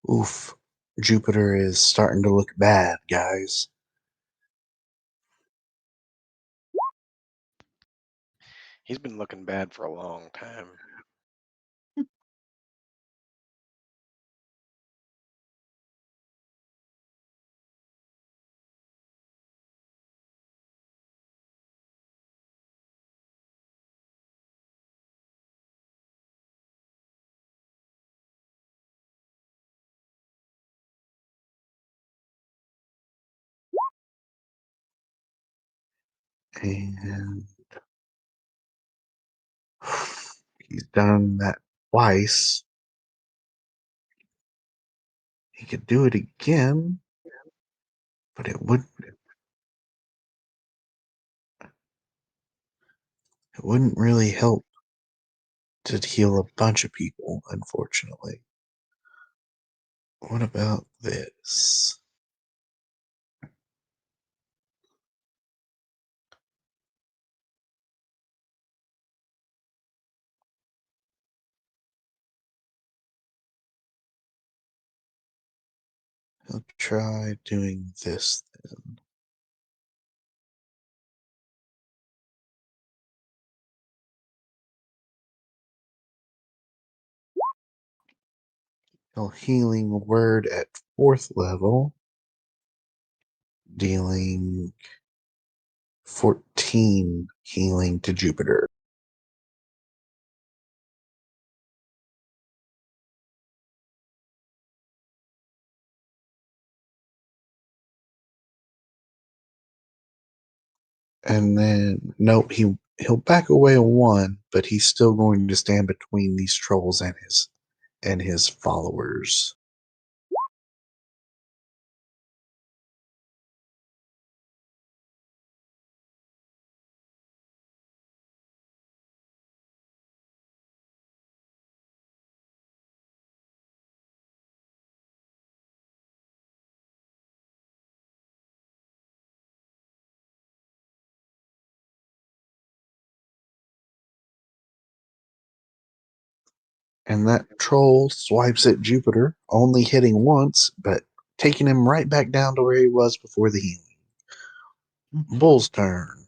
Oof. Jupiter is starting to look bad, guys. He's been looking bad for a long time. And he's done that twice. He could do it again, but it wouldn't really help to heal a bunch of people, unfortunately. What about this? I'll try doing this then. He'll healing word at 4th level, dealing 14 healing to Jupiter. And then, nope, he'll back away a 1, but he's still going to stand between these trolls and his followers. And that troll swipes at Jupiter, only hitting once, but taking him right back down to where he was before the healing. Bull's turn.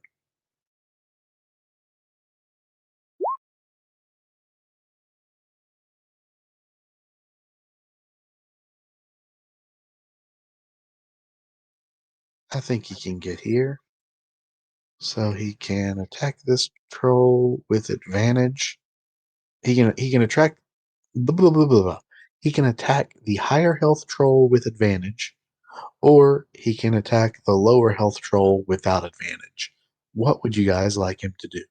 I think he can get here. So he can attack this troll with advantage. He can attract blah, blah, blah, blah, blah. He can attack the higher health troll with advantage, or he can attack the lower health troll without advantage. What would you guys like him to do?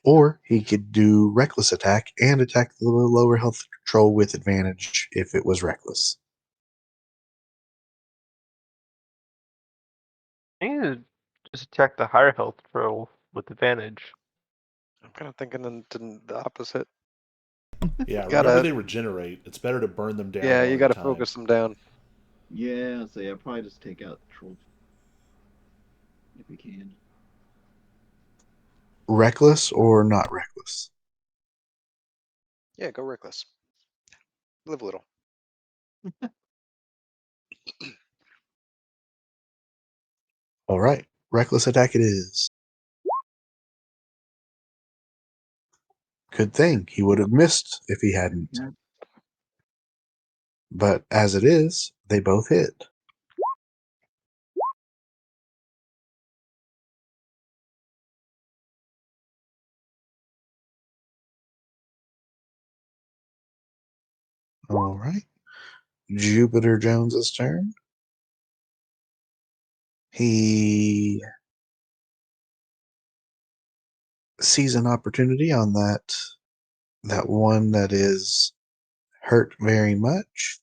Or he could do reckless attack and attack the lower health troll with advantage if it was reckless. I need to just attack the higher health troll with advantage. I'm kind of thinking the opposite. Yeah, whenever Gotta, they regenerate, it's better to burn them down yeah, one you at a gotta time. focus them down. Yeah, so yeah, probably just take out the troll if we can. Reckless or not reckless? Yeah, go reckless. Live a little. All right, reckless attack it is. Good thing he would have missed if he hadn't. Yeah. But as it is, they both hit. All right. Jupiter Jones's turn. He sees an opportunity on that one that is hurt very much.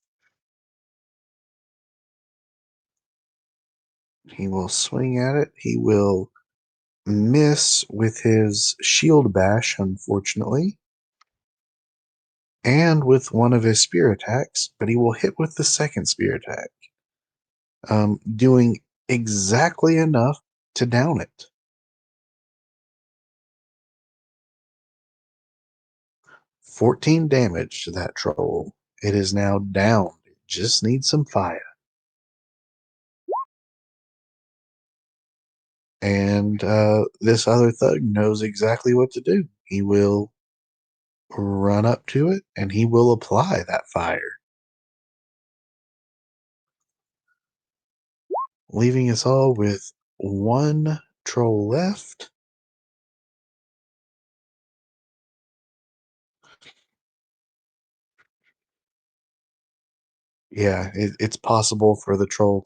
He will swing at it. He will miss with his shield bash, unfortunately, and with one of his spear attacks, but he will hit with the second spear attack, doing exactly enough to down it. 14 damage to that troll. It is now down. It just needs some fire. And this other thug knows exactly what to do. He will run up to it and he will apply that fire, leaving us all with one troll left. Yeah, it's possible for the troll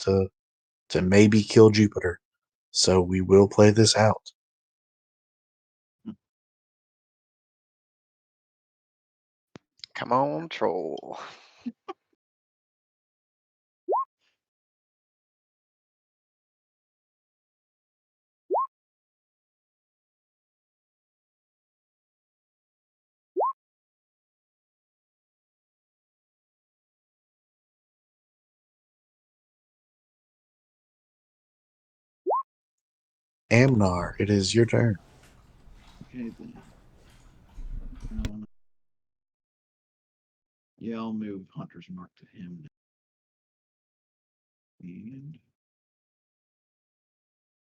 to maybe kill Jupiter. So we will play this out. Come on, troll. Amnar, it is your turn. Okay then. Um, yeah, I'll move Hunter's Mark to him. And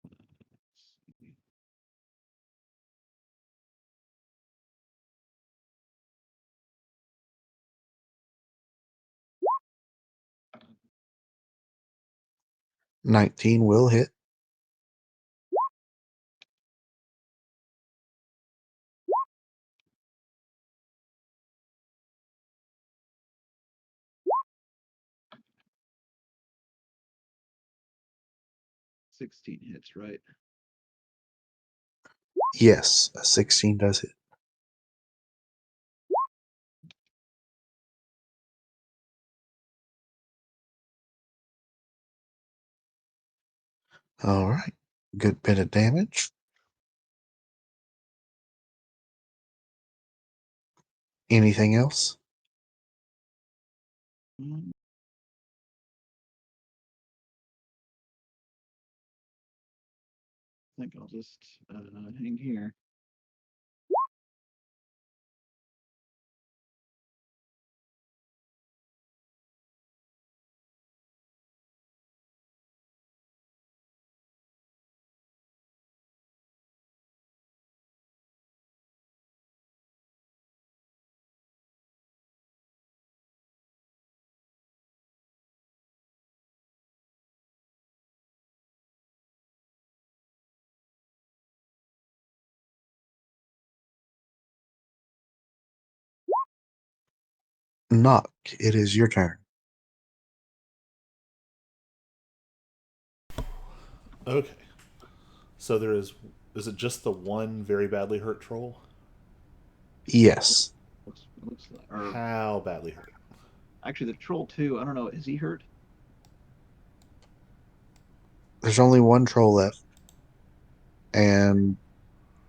let's see. 19 will hit. $16 hits, right? Yes, a 16 does hit. All right. Good bit of damage. Anything else? Mm, think I'll just hang here. Knock, it is your turn. Okay. So there is it just the one very badly hurt troll? Yes. Looks like, or How badly hurt? actually, the troll too. I don't know. Is he hurt? There's only one troll left, and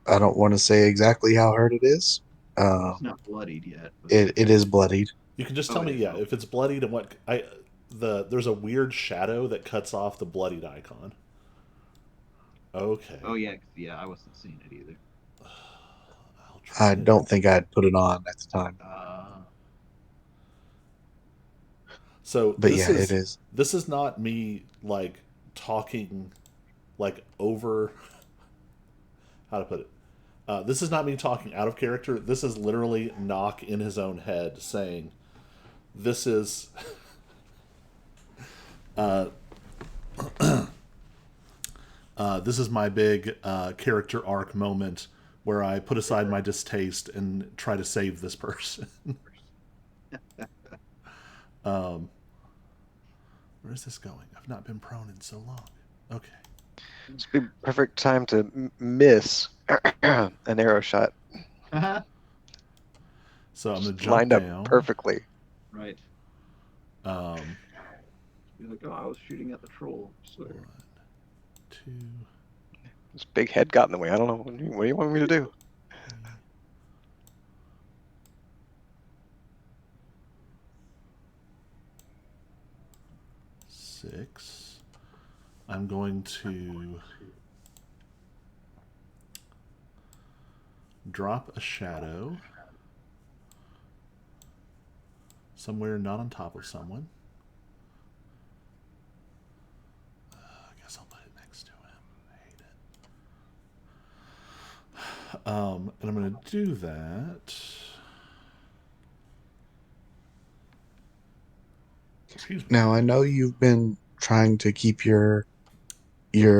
I don't want to say exactly how hurt it is. It's not bloodied yet. But... It is bloodied. You can just Oh, tell it me, is. yeah, Oh. if it's bloodied and what there's a weird shadow that cuts off the bloodied icon. Okay. Oh yeah, yeah. I wasn't seeing it either. I'll try I it. don't think I'd put it on at the time. So But yeah, it is. this is not me like talking like over how to put it. This is not me talking out of character. This is literally Knock in his own head saying, "This is this is my big character arc moment where I put aside my distaste and try to save this person." Where is this going? I've not been prone in so long. Okay. This would be perfect time to miss an arrow shot. So I'm gonna jump Lined up down. perfectly. Right. Um, You're like, oh, I was shooting at the troll. I swear. 1, 2, This big head got in the way. I don't know. What do you want me to do? 6. I'm going to drop a shadow somewhere not on top of someone. I guess I'll put it next to him. I hate it. And I'm going to do that. Excuse me. Now I know you've been trying to keep your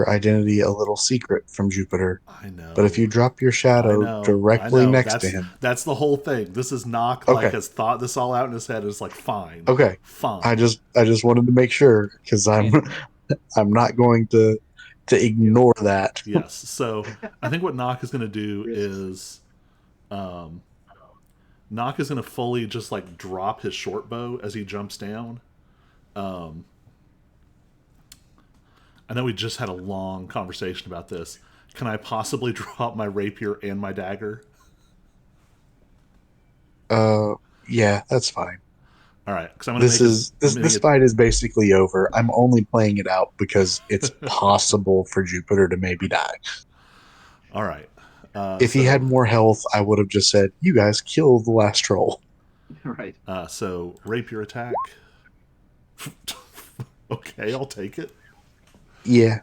identity a little secret from Jupiter, I know. but if you drop your I shadow know. I directly know. next to him, That's the whole thing. This is Knock like okay, has thought this all out in his head. It's like fine, okay. I fine. just wanted to make sure because I'm And I'm not going to ignore that. Yes. So I think what Knock is going to do risks. is Knock is going to fully just like drop his short bow as he jumps down. I know we just had a long conversation about this. Can I possibly drop my rapier and my dagger? Yeah, that's fine. All right, because I'm going to make This fight is basically over. I'm only playing it out because it's possible for Jupiter to maybe die. All right. If he had more health, I would have just said, "You guys kill the last troll." Right. So rapier attack. Okay, I'll take it. Yeah.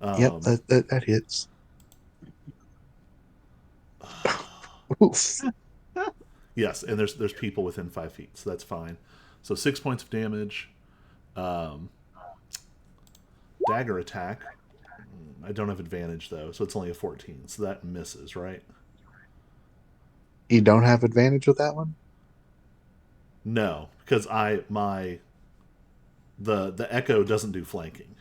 Yep, that hits. Oof. Yes, and there's people within 5 feet, so that's fine. So 6 points of damage. Dagger attack. I don't have advantage though, so it's only a 14, so that misses, right? You don't have advantage with that one? No, because the echo doesn't do flanking.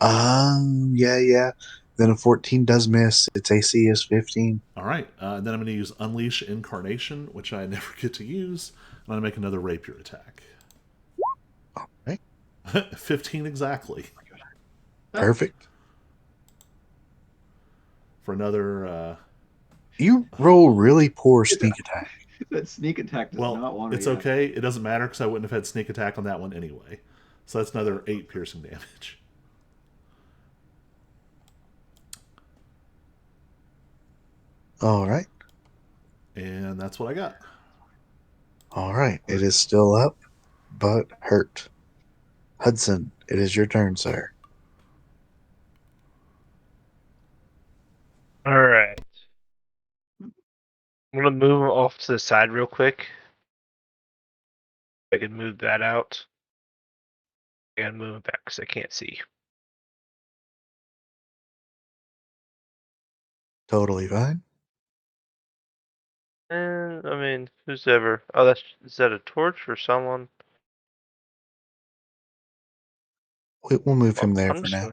Yeah. Then a 14 does miss. Its AC is 15. All right, and then I'm going to use Unleash Incarnation, which I never get to use. I'm going to make another rapier attack. All right. 15 exactly. Perfect. For another. You roll really poor sneak attack. That sneak attack does not want to. It's okay. It doesn't matter because I wouldn't have had sneak attack on that one anyway. So that's another 8 piercing damage. All right. And that's what I got. All right. It is still up, but hurt. Hudson, it is your turn, sir. All right. I'm gonna move him off to the side real quick. I can move that out. I gotta move it back because I can't see. Totally fine. And I mean, who's ever? Oh, is that a torch for someone? We'll move Well, him there for now.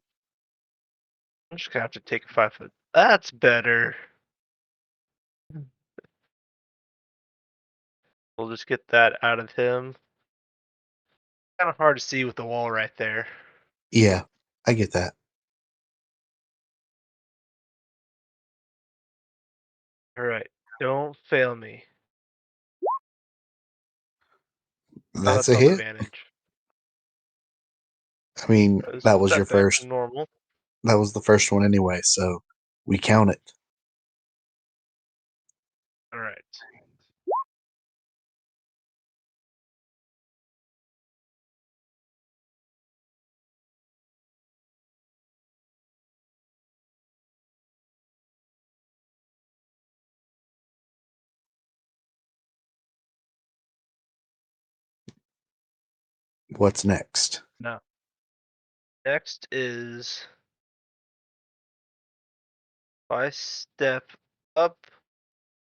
I'm just gonna have to take a 5 foot. That's better. We'll just get that out of him. Kind of hard to see with the wall right there. Yeah, I get that. All right, don't fail me. Oh, That's that's a on hit. advantage. I mean, that was your Set back to first. normal. That was the first one anyway, so we count it. All right. What's next? Now, next is if I step up,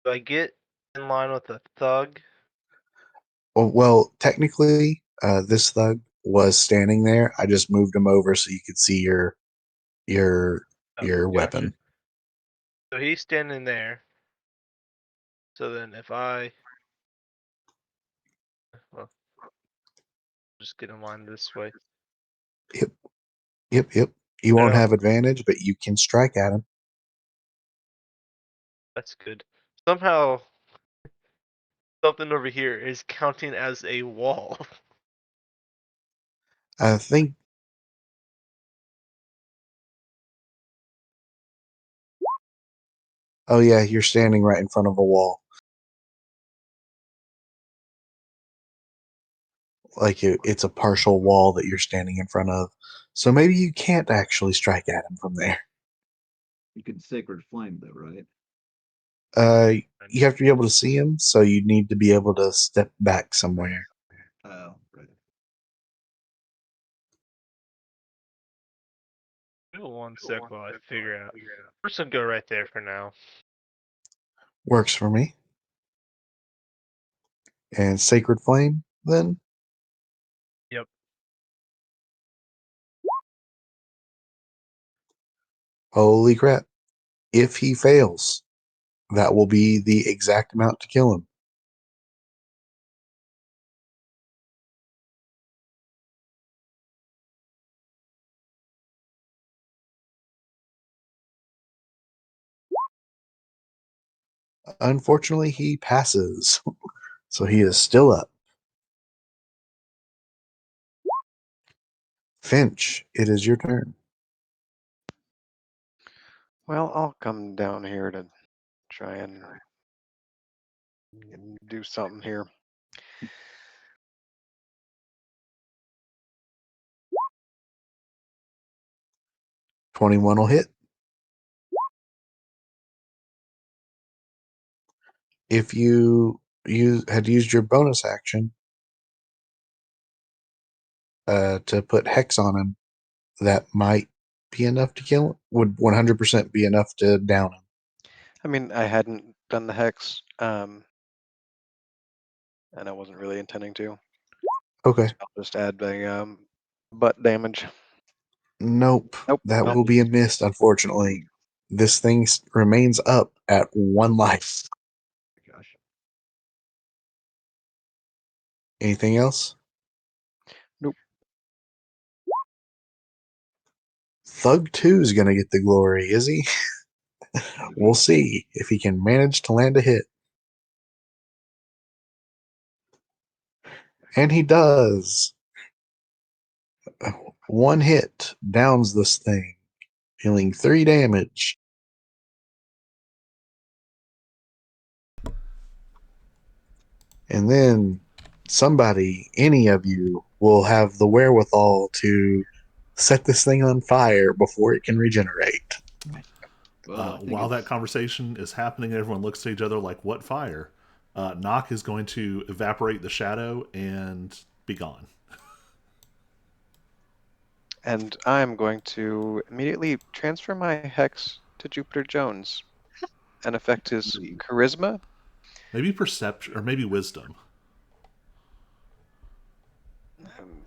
do I get in line with a thug? Well, technically, this thug was standing there. I just moved him over so you could see your Oh, your gotcha. weapon. So he's standing there. So then if I, well, just get in line this way. Yep, yep. You won't Yeah, have advantage, but you can strike at him. that's good. Somehow something over here is counting as a wall. I think. Oh yeah, you're standing right in front of a wall. Like it's a partial wall that you're standing in front of. So maybe you can't actually strike at him from there. You can sacred flame though, right? Uh, you have to be able to see him, so you need to be able to step back somewhere. Oh, right. Give it 1 sec while I figure out. We're just gonna go right there for now. Works for me. And sacred flame, then. Yep. Holy crap! If he fails, that will be the exact amount to kill him. Unfortunately, he passes, so he is still up. Finch, it is your turn. Well, I'll come down here to try and do something here. $21 will hit. If you had used your bonus action to put hex on him, that might be enough to kill him. Would 100% be enough to down him. I mean, I hadn't done the hex, and I wasn't really intending to. Okay. So I'll just add the butt damage. Nope. Nope. That Nope. will be a miss, unfortunately. This thing remains up at 1 life. Gosh. Anything else? Nope. Thug 2 is going to get the glory, is he? We'll see if he can manage to land a hit. And he does. One hit downs this thing, dealing 3 damage. and then somebody, any of you, will have the wherewithal to set this thing on fire before it can regenerate. Well, I think While that it's conversation is happening, everyone looks at each other like, "What fire?" Nock is going to evaporate the shadow and be gone. And I'm going to immediately transfer my hex to Jupiter Jones and affect his leave. charisma. Maybe perception or maybe wisdom.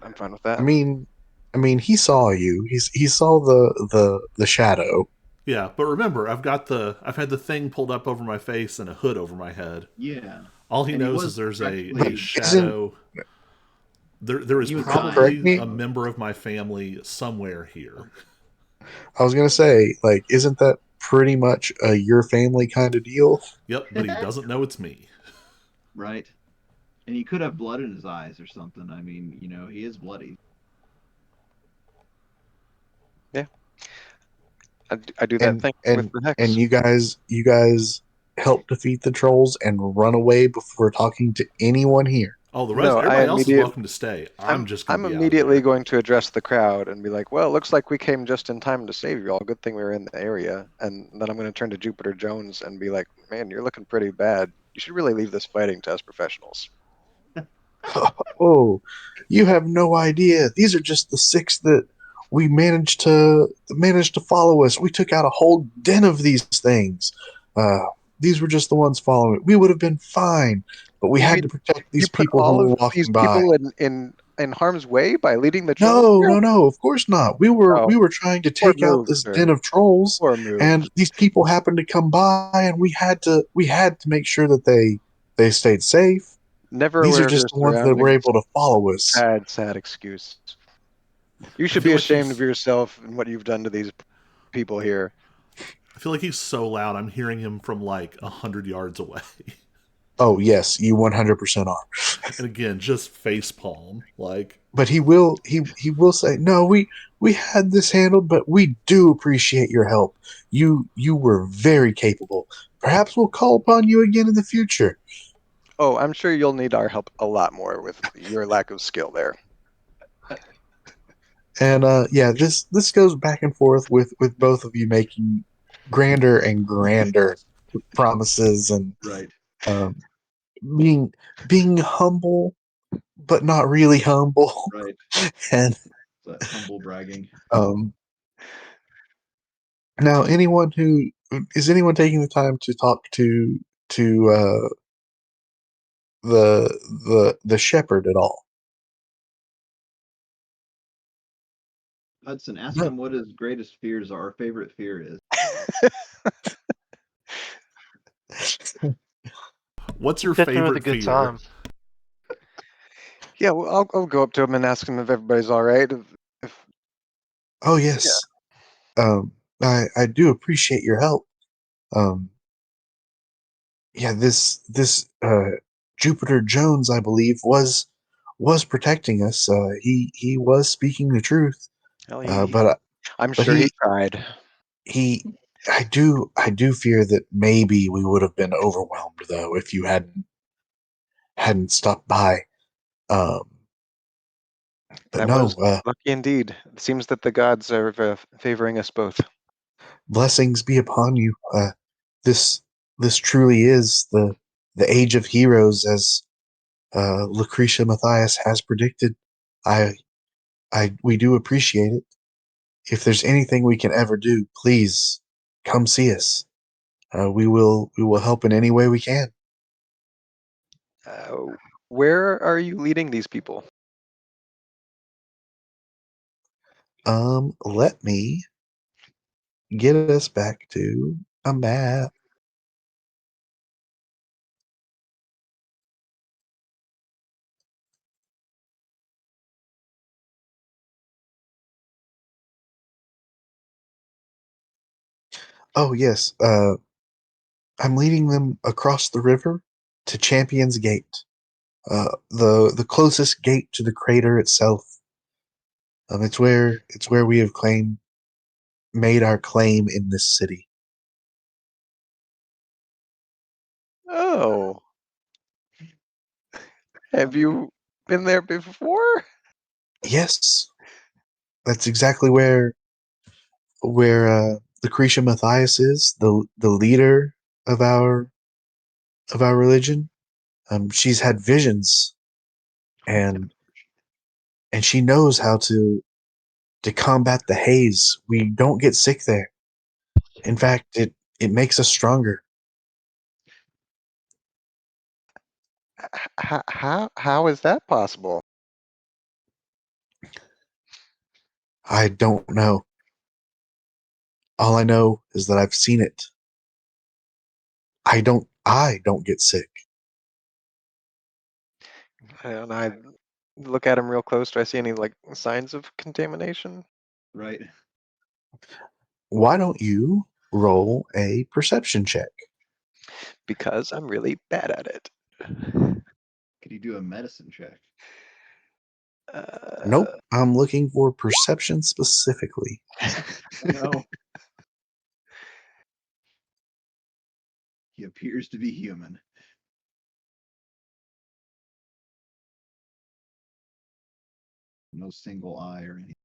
I'm fine with I that. mean, he saw you. He saw the shadow. Yeah, but remember, I've had the thing pulled up over my face and a hood over my head. Yeah, All he and he knows was is there's a practically Isn't shadow. There is he was correct dying. probably me? a member of my family somewhere here. I was gonna say, like, isn't that pretty much a your family kind of deal? Yep, but he doesn't know it's me. Right, and he could have blood in his eyes or something. I mean, he is bloody. Yeah, I do that And thing with the and hex. you guys help defeat the trolls and run away before talking to anyone here. Oh, the rest, No, everybody else is welcome to stay. I'm I'm just going to I'm be out of immediately here. going to address the crowd and be like, "Well, it looks like we came just in time to save you all. Good thing we were in the area." And then I'm going to turn to Jupiter Jones and be like, "Man, you're looking pretty bad. You should really leave this fighting to us professionals." Oh, you have no idea. These are just the six that we managed to follow us. We took out a whole den of these things. Uh, these were just the ones following it. We would have been fine, but we You had mean to protect you these put people who all were of these walking by. people in harm's way by leading the trolls No, here? no, no. Of course not. We were Oh, trying to poor take out move, this den sir. of trolls, Poor move. and these people happened to come by, and we had to make sure that they stayed safe. Never These are aware of just your the ones that were surroundings. able to follow us. Sad, sad excuse. You I should feel be like ashamed of he's yourself and what you've done to these people here. I feel like he's so loud. I'm hearing him from like 100 yards away. Oh yes, you 100% are. And again, just face palm. Like, But he will say, "No, we had this handled, but we do appreciate your help. You were very capable. Perhaps we'll call upon you again in the future." Oh, I'm sure you'll need our help a lot more with your lack of skill there. And yeah, this goes back and forth with both of you making grander and grander promises and Right, um, being being humble but not really humble. right. And That humble bragging. um, now, anyone taking the time to talk to the shepherd at all? Hudson, ask No. him what his greatest fears are. Our favorite fear is. what's your Hit me with a favorite good fear? time. Yeah, well, I'll go up to him and ask him if everybody's all right. If Oh yeah, yes. I do appreciate your help. Um, yeah, this Jupiter Jones, I believe, was protecting us. He was speaking the truth. well, Uh, but I- I'm but sure he tried. he I do fear that maybe we would have been overwhelmed though if you hadn't stopped by. Um, but That was no, lucky indeed. It seems that the gods are favoring us both. blessings be upon you. This this truly is the age of heroes, as Lucretia Matthias has predicted. I we do appreciate it. If there's anything we can ever do, please come see us. We will help in any way we can. Uh, where are you leading these people? Let me get us back to a map. Oh yes, I'm leading them across the river to Champion's Gate, the closest gate to the crater itself. It's where we have made our claim in this city. Oh, Have you been there before? Yes, that's exactly where Lucretia Matthias is, the leader of our religion. She's had visions, and she knows how to combat the haze. We don't get sick there. In fact, it makes us stronger. How is that possible? I don't know. All I know is that I've seen it. I don't get sick. And I look at him real close. Do I see any like signs of contamination? Right. Why don't you roll a perception check? Because I'm really bad at it. Could you do a medicine check? Nope. Uh, I'm looking for perception specifically. No. He appears to be human. No single eye or anything.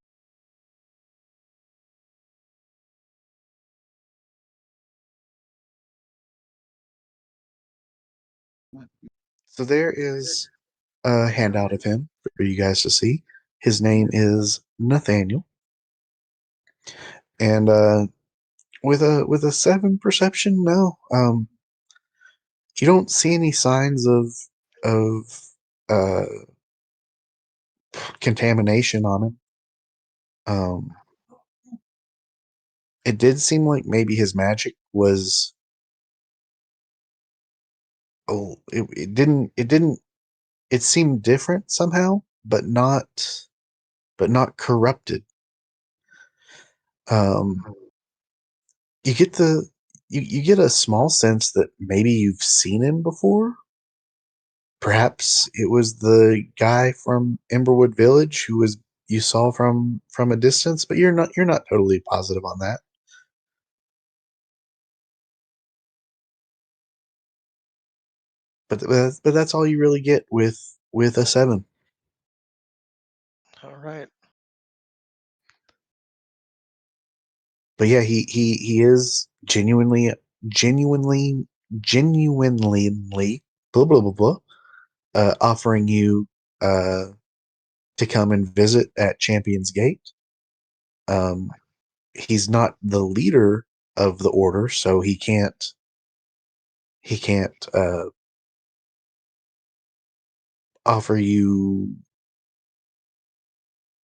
So there is a handout of him for you guys to see. His name is Nathaniel, and with a 7 perception, no, you don't see any signs of uh, contamination on him. It did seem like maybe his magic was. Oh, it seemed different somehow, but not corrupted. Um, you get you get a small sense that maybe you've seen him before. Perhaps it was the guy from Emberwood Village who was you saw from a distance, but you're not totally positive on that. But that's all you really get with a 7. all right. But yeah, he is genuinely genuinely blah blah blah blah offering you uh to come and visit at Champion's Gate. Um, he's not the leader of the order, so he can't offer you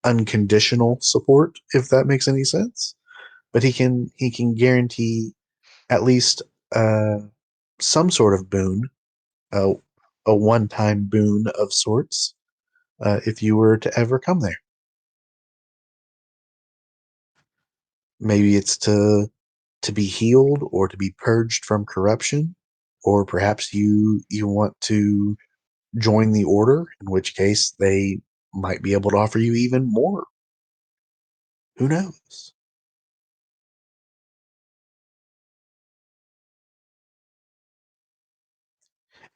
unconditional support, if that makes any sense. But he can guarantee at least uh, some sort of boon, uh, a one-time boon of sorts, if you were to ever come there. Maybe it's to be healed or to be purged from corruption, or perhaps you want to join the order, in which case they might be able to offer you even more. Who knows?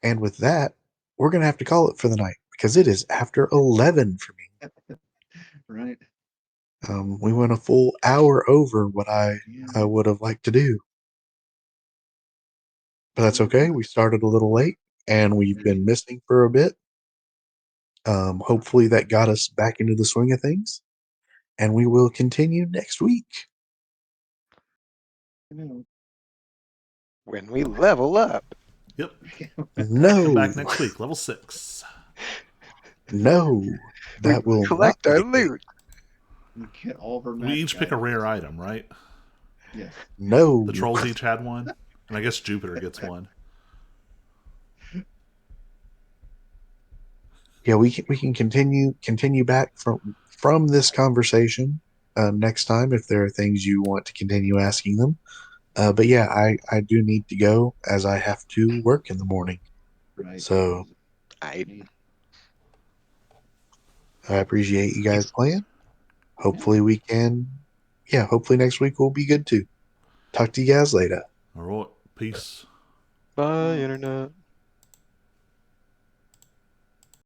And with that, we're going to have to call it for the night because it is after 11 for me. Right. We went a full hour over what I Yeah. would have liked to do, but that's okay. We started a little late and we've been missing for a bit. Hopefully that got us back into the swing of things, and we will continue next week. When we level up. Yep. Come No, back next week, level 6. no, We that will not collect be our the case. loot. We get all of our We magic each pick a items. rare item, right? Yes. No, The trolls each had one, and I guess Jupiter gets one. yeah, we can continue back from this conversation next time if there are things you want to continue asking them. But yeah, I do need to go as I have to work in the morning. Right. So I I appreciate you guys playing. Yeah. Hopefully we can, yeah, hopefully next week will be good too. Talk to you guys later. All right. Peace. Bye, Bye. internet.